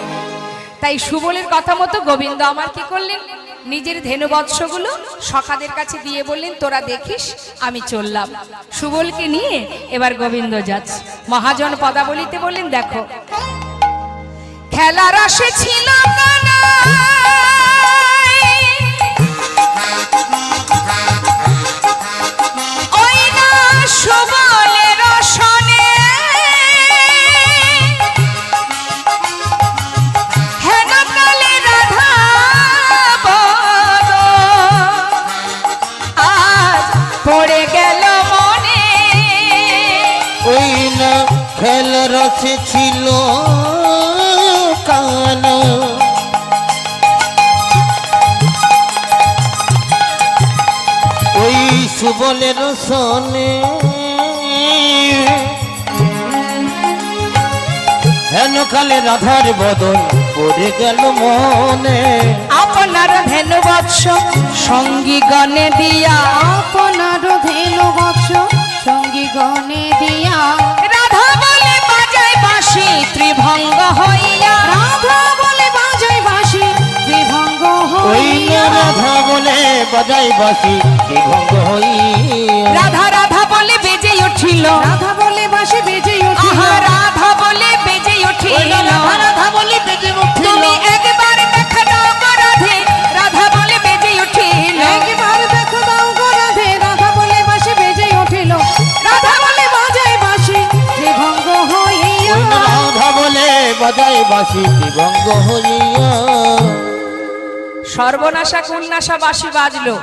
Speaker 1: তাই সুবলের কথা মতো গোবিন্দ আমার কি করলেন, নিজের ধেনুবৎসগুলো সখাদের কাছে দিয়ে বললেন, তোরা দেখিস, আমি চললাম। সুবলকে নিয়ে এবার গোবিন্দ যাচ্ছে। মহাজন পদাবলিতে বললেন, দেখো খেলার আসে ছিল সুবলের সনে, হেন কালে রাধা বল আজ পড়ে গেল মনে।
Speaker 2: ওই না খেল রসে ছিল কান, ওই সুবলের সনে হেন কালে রাধার বদন পড়ে গেল মনে।
Speaker 1: আপনার ধেনু বৎস সঙ্গী গণে দিয়া,
Speaker 3: আপনার ধেনু বৎস সঙ্গী গণে দিয়া,
Speaker 1: রাধা বলে বাজায় বাঁশি ত্রিভঙ্গ হইয়া,
Speaker 3: রাধা বলে বাজাই বাঁশি বিভঙ্গ
Speaker 2: ওই
Speaker 3: হইয়া,
Speaker 2: রাধা বলে বাজাই বাঁশি বিভঙ্গ হইয়া,
Speaker 1: রাধা রাধা বলে বেজে উঠিল,
Speaker 3: রাধা বলে বাঁশি বেজে উঠিল,
Speaker 1: আহা রাধা বলে বেজে উঠিল,
Speaker 2: রাধা বলে বেজে উঠিল,
Speaker 1: তুমি একবার দেখা দাও গো রাধে, রাধা বলে বেজে উঠিল,
Speaker 3: একবার দেখো দাও গো রাধে, রাধা বলে বাঁশি বেজে উঠিল, রাধা বলে বাজাই বাঁশি বিভঙ্গ হইয়া,
Speaker 2: রাধা বলে বাজাই বাঁশি বিভঙ্গ হইয়া।
Speaker 1: সর্বনাশা কুন্নাশা বাঁশি বাজলো।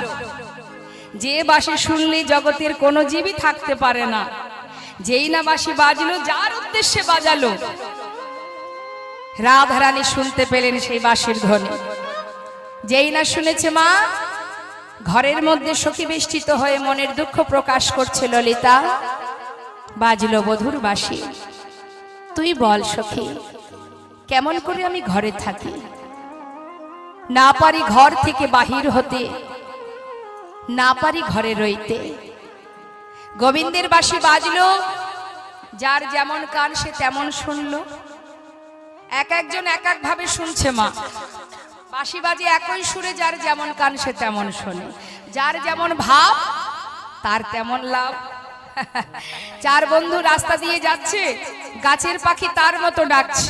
Speaker 1: যে বাঁশি শুনলে জগতের কোনো জীবই থাকতে পারে না, যেই না বাঁশি বাজলো, যার উদ্দেশ্যে বাজালো, রাধারানী শুনতে পেলেন সেই বাঁশির ধ্বনি। যেই না শুনেছে মা, ঘরের মধ্যে সখী বেষ্টিত হয়ে মনের দুঃখ প্রকাশ করছে ললিতা, বাজলো বধুর বাঁশি। তুই বল সখী, কেমন করে আমি ঘরে থাকি, না পারি ঘর থেকে বাহির হতে, না পারি ঘরে রইতে। গোবিন্দের বাঁশি বাজলো, যার যেমন কান সে তেমন শুনলো। এক একজন এক এক ভাবে শুনছে মা, বাঁশি বাজে একই সুরে, যার যেমন কান সে তেমন শোনে, যার যেমন ভাব তার তেমন লাভ। চার বন্ধু রাস্তা দিয়ে যাচ্ছে, গাছের পাখি তার মতো ডাকছে,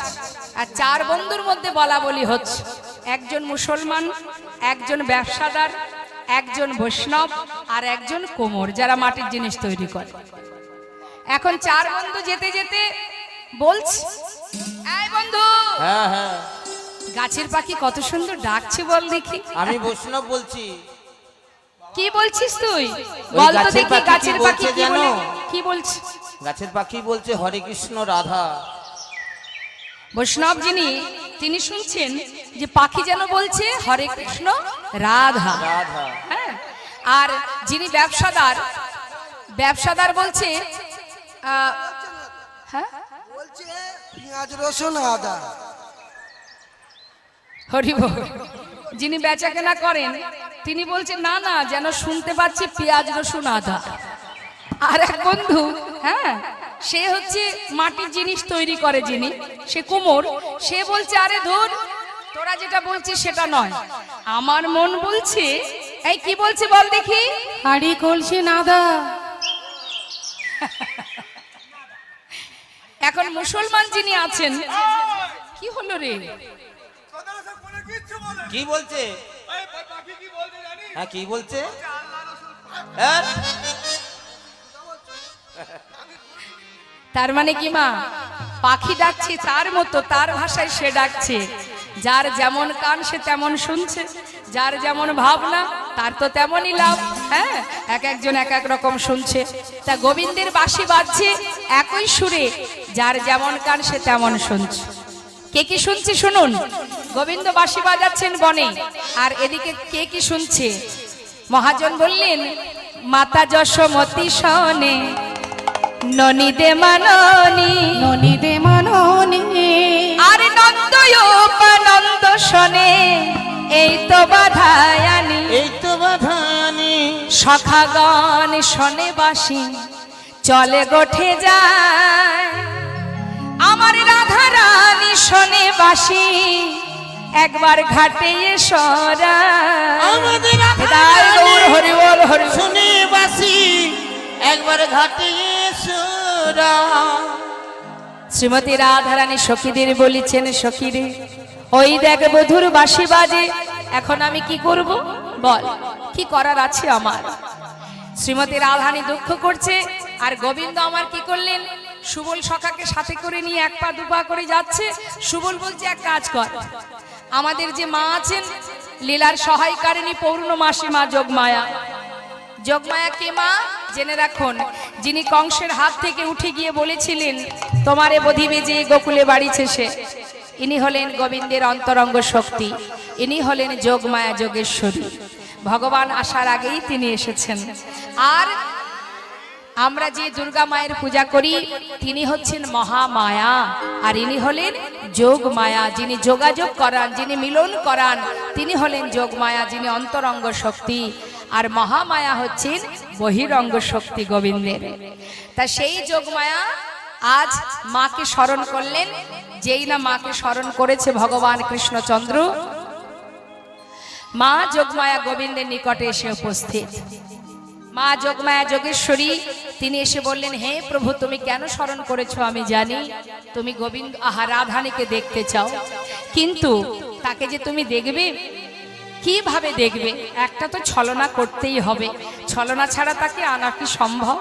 Speaker 1: আর চার বন্ধুর মধ্যে বলা বলি হচ্ছে, একজন মুসলমান, একজন ব্যবসাদার, একজন বৈষ্ণব, আর একজন কোমর, যারা মাটির জিনিস তৈরি করে। এখন চার বন্ধু যেতে যেতে বলছে, এই বন্ধু,
Speaker 2: হ্যাঁ হ্যাঁ,
Speaker 1: গাছের পাখি কত সুন্দর ডাকছে, বল দেখি।
Speaker 2: আমি বৈষ্ণব বলছি।
Speaker 1: কি বলছিস তুই? বল তো দেখি গাছের পাখি কি বলে, কি বলছে?
Speaker 2: গাছের পাখি বলছে হরে কৃষ্ণ রাধা।
Speaker 1: বৈষ্ণব যিনি, তিনি শুনছেন যে পাখি যেন বলছে হরে কৃষ্ণ রাধা
Speaker 2: রাধা।
Speaker 1: হ্যাঁ, আর যিনি ব্যবসাদার, ব্যবসাদার বলছে হ্যাঁ
Speaker 5: বলছে পেঁয়াজ রসুন আদা।
Speaker 1: হরি বল। যিনি বেচা কেনা করেন তিনি বলছেন না না, যেন শুনতে পাচ্ছি পেঁয়াজ রসুন আদা। আর এক বন্ধু, হ্যাঁ, সে হচ্ছে মাটির জিনিস তৈরি করে যিনি, সে কুমোর, সে বলছে আরে ধুর, তোরা যেটা বলছিস সেটা নয়, আমার মন বলছে। এই কি বলছে বল দেখি?
Speaker 3: হাড়ি কলসি নাদা।
Speaker 1: এখন মুসলমান যিনি আছেন, কি হলো রে?
Speaker 4: কথাটা সব কোনো কিচ্ছু বলে না।
Speaker 2: কি বলছে?
Speaker 4: এই পাখি কি বলছে জানিস?
Speaker 2: হ্যাঁ কি বলছে?
Speaker 4: আল্লাহ রসুল
Speaker 2: হ্যাঁ?
Speaker 1: তার মানে কি মা, পাখি ডাকছে তার মতো, তার ভাষায় সে ডাকছে, যার যেমন কান সে তেমন শুনছে, যার যেমন ভাবনা তার তো তেমনই লাভ। হ্যাঁ, এক একজন এক এক রকম শুনছে। তা গোবিন্দের বাঁশি বাজছে একই সুরে, যার যেমন কান সে তেমন শুনছে। কে কি শুনছে শুনুন। গোবিন্দ বাঁশি বাজাচ্ছেন বনে, আর এদিকে কে কি শুনছে। মহাজন বললেন, মাতা যশোমতী শোনে ননীদে মাননী,
Speaker 3: ননীদে মাননী,
Speaker 1: আর নন্দয়োপানন্দ শোনে এই তো বাধায়ানি,
Speaker 2: এই তো বাধানি।
Speaker 1: সখাগণ শোনে বাঁশি চলে গোঠে যায়, আমার রাধা রানী শোনে বাঁশি একবার ঘাটে সরা।
Speaker 2: আমাদের
Speaker 1: হরি বল হরি।
Speaker 2: শুনে বাসি একবার ঘাটে সুরা।
Speaker 1: শ্রীমতী রাধারানী সখীদের বলিছেন, সখীরে ওই দেখ বধুর বাঁশি বাজে, এখন আমি কি করব বল, কি করার আছে আমার। শ্রীমতী রাধারানী দুঃখ করছে, আর গোবিন্দ আমার কি করলেন, সুবল সখাকে সাথে করে নিয়ে এক পা দুপা করে যাচ্ছে। সুবল বলছে, এক কাজ কর, আমাদের যে মা আছেন লীলার সহায়কারিণী পৌর্ণমাসী মা যোগমায়া। যোগমায়া কে মা জেনে রাখুন, যিনি কংসের হাত থেকে উঠে গিয়ে বলেছিলেন তোমারে বধিবে যে গোকুলে বাড়িছে সে, ইনি হলেন গোবিন্দের অন্তরঙ্গ শক্তি, ইনি হলেন যোগমায়া যোগেশ্বরী। ভগবান আসার আগেই তিনি এসেছেন। আর আমরা যে দুর্গা মায়ের পূজা করি তিনি হচ্ছেন মহামায়া, আর ইনি হলেন যোগমায়া, যিনি যোগাযোগ করান, যিনি মিলন করান, তিনি হলেন যোগমায়া, যিনি অন্তরঙ্গ শক্তি। আর মহামায়া হচ্ছেন বহিরঙ্গ শক্তি গোবিন্দের। তা সেই যোগমায়া আজ মাকে স্মরণ করলেন। যেই না মাকে স্মরণ করেছে ভগবান কৃষ্ণচন্দ্র, মা যোগমায়া গোবিন্দের নিকটে এসে উপস্থিত। মা যোগমায়া যোগেশ্বরী তিনি এসে বললেন, হে প্রভু, তুমি কেন স্মরণ করেছো আমি জানি, তুমি গোবিন্দ রাধানীকে দেখতে চাও, কিন্তু তাকে যে তুমি দেখবে কিভাবে দেখবে, একটা তো ছলনা করতেই হবে, ছলনা ছাড়া তাকে আনা কি সম্ভব?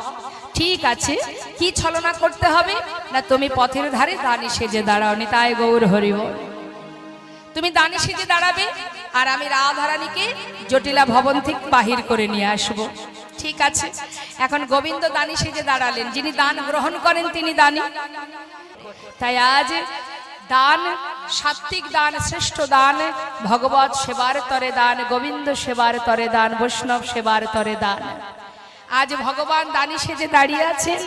Speaker 1: ঠিক আছে, কি ছলনা করতে হবে না, তুমি পথের ধারে দানি সেজে দাঁড়াও, নিতাই গৌর হরি বল। তুমি দানি সেজে দাঁড়াবে, আর আমি রাধারানীকে জটিলা ভবন থেকে বাহির করে নিয়ে আসব। ঠিক আছে, এখন গোবিন্দ দানি সেজে দাঁড়ালেন, যিনি দান গ্রহণ করেন তিনি দানি। তাই আজ দান, সাত্বিক দান, শ্রেষ্ঠ দান, ভগবত সেবার তরে দান, গোবিন্দ সেবার তরে দান, বৈষ্ণব সেবার তরে দান। আজ ভগবান দানি সেজে দাঁড়িয়ে আছেন,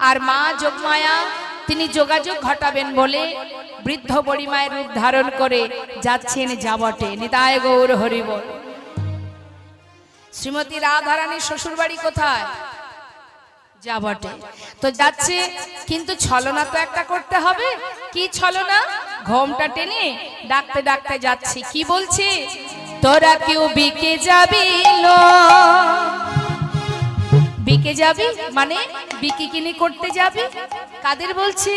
Speaker 1: আর মা যোগমায়া তিনি যোগাযোগ ঘটাবেন বলে বৃদ্ধ বড়িমায়ের রূপ ধারণ করে যাচ্ছেন যাবটে, নিতাই গৌর হরি বল। শ্রীমতী রাধারানীর শ্বশুর বাড়ি কোথায়? যাবটে। তো যাচ্ছে, কিন্তু ছলনা তো একটা করতে হবে। কি ছলনা? ঘোমটা টেনে ডাকতে ডাকতে যাচ্ছে, কি বলছে, তোরা কেউ বিকে যাবি লো। বিকে যাবি মানে বিকিকিনি করতে যাবি, কাদের বলছে?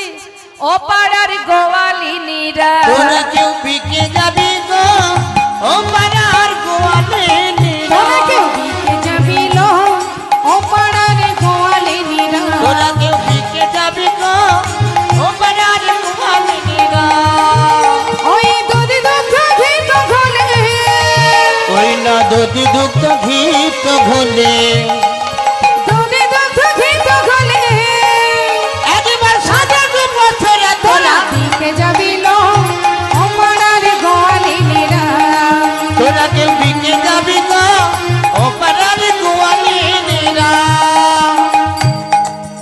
Speaker 1: ও পাড়ার গোয়ালিনীরা,
Speaker 2: তোরা কেউ বিকে যাবি গো, ও পাড়ার গোয়ালিনীরা,
Speaker 3: তোরা কেউ বিকে যাবি লো, ও পাড়ার গোয়ালিনীরা,
Speaker 2: তোরা কেউ বিকে যাবি গো, ও পাড়ার গোয়ালিনীরা।
Speaker 3: ওই দুধ দুগ্ধ ঘিত ঘোলে,
Speaker 2: ওই না দুধ দুগ্ধ ঘিত ঘোলে,
Speaker 3: দুধ দুগ্ধ ঘিত ঘোলে,
Speaker 2: একবার সাজাবো পথরে তোরা,
Speaker 3: বিকে যাবি লো, ও পাড়ার গোয়ালিনীরা,
Speaker 2: তোরা কেউ বিকে যাবি গো, ও পাড়ার গোয়ালিনীরা।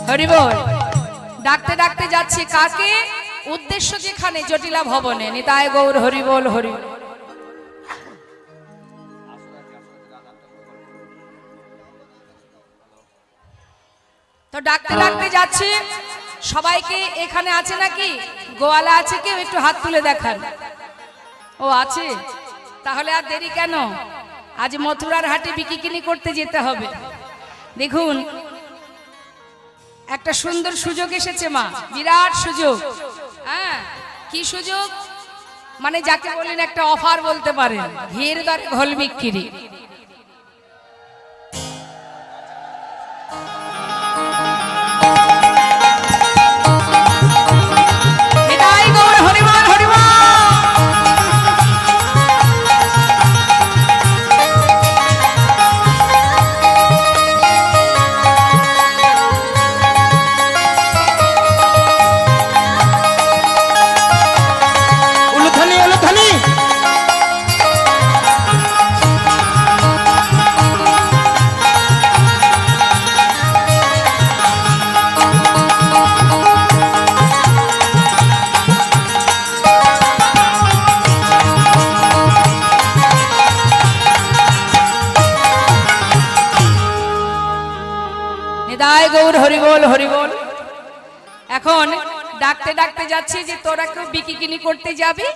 Speaker 1: হরি বল। ডাকতে ডাকতে যাচ্ছে কাকে? উদ্দেশ্য যেখানে জটিলা ভবনে, নিতাই গৌর হরি বল হরি। তো ডাকতে ডাকতে যাচ্ছে সবাইকে। এখানে আছে নাকি গোয়ালা আছে কেউ? একটু হাত তুলে দেখান। ও আছে, তাহলে আর দেরি কেন? আজ মথুরার হাটে বিকিকিনি করতে যেতে হবে। দেখুন, একটা সুন্দর সুযোগ এসেছে মা, বিরাট সুযোগ। হ্যাঁ, কি সুযোগ? মানে যাকে বলেন একটা অফার বলতে পারেন, ঘিয়ের দরে ঘোল বিক্রি। নিতাই গৌর হরি বল হরি বল। ঠাকুর হরিবোল হরিবোল। এখন ডাকতে ডাকতে যাচ্ছে যে তোরা কেউ বিকিকিনি করতে যাবি,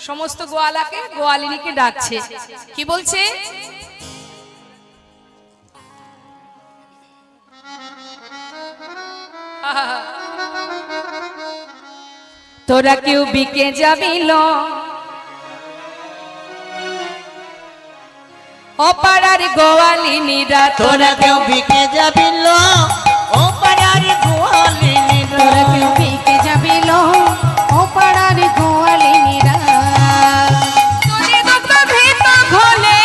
Speaker 1: সমস্ত গোয়ালাকে গোয়ালিনীকে ডাকছে। কি বলছে? তোরা কেউ বিকে যাবি ল, অপাড়ার গোয়ালিনীরা
Speaker 2: তোরা কেউ বিকে যাবিল ও পাড়ার গোয়ালিনীরা।
Speaker 3: তোরা কেউ বিকে যাবিল ও পাড়ার গোয়ালিনীরা।
Speaker 1: নদী দুগ্ধ ঘৃত ঘোলে,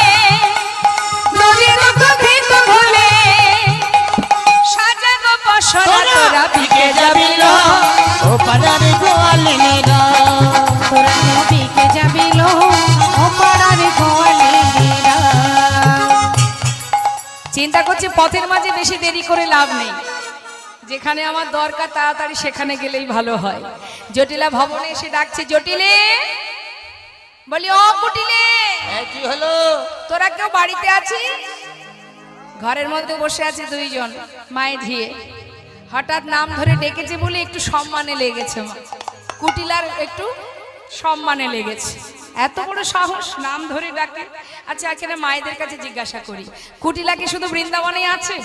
Speaker 1: নদী দুগ্ধ ঘৃত ঘোলে, সাজাগো বসরা তোরা বিকে যাবিল।
Speaker 2: ও পাড়ার গোয়ালিনীরা।
Speaker 3: তোরা কেউ বিকে যাবিল ও পাড়ার গোয়ালিনীরা।
Speaker 1: চিন্তা করছি পথের মাঝে বেশি দেরি করে লাভ নেই, যেখানে আমার দরকার তাড়াতাড়ি সেখানে গেলেই ভালো হয়। জটিলা ভবনে এসে ডাকছে, জটিলে, বলি ও কুটিলে,
Speaker 2: কি হলো?
Speaker 1: তোরা কেউ বাড়িতে আছিস? ঘরের মধ্যে বসে আছে দুইজন মায়ে ধিয়ে। হঠাৎ নাম ধরে ডেকেছে বলে একটু সম্মানে লেগেছে মা। কুটিলার একটু সম্মানে লেগেছে, এত বড় সাহস নাম ধরে ডাকে। আচ্ছা এখানে মায়েদের কাছে জিজ্ঞাসা করি, কুটিলা কি শুধু বৃন্দাবনে আছে?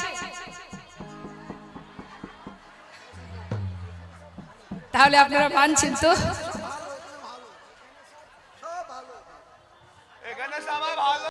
Speaker 1: তাহলে আপনারা মানছেন তো?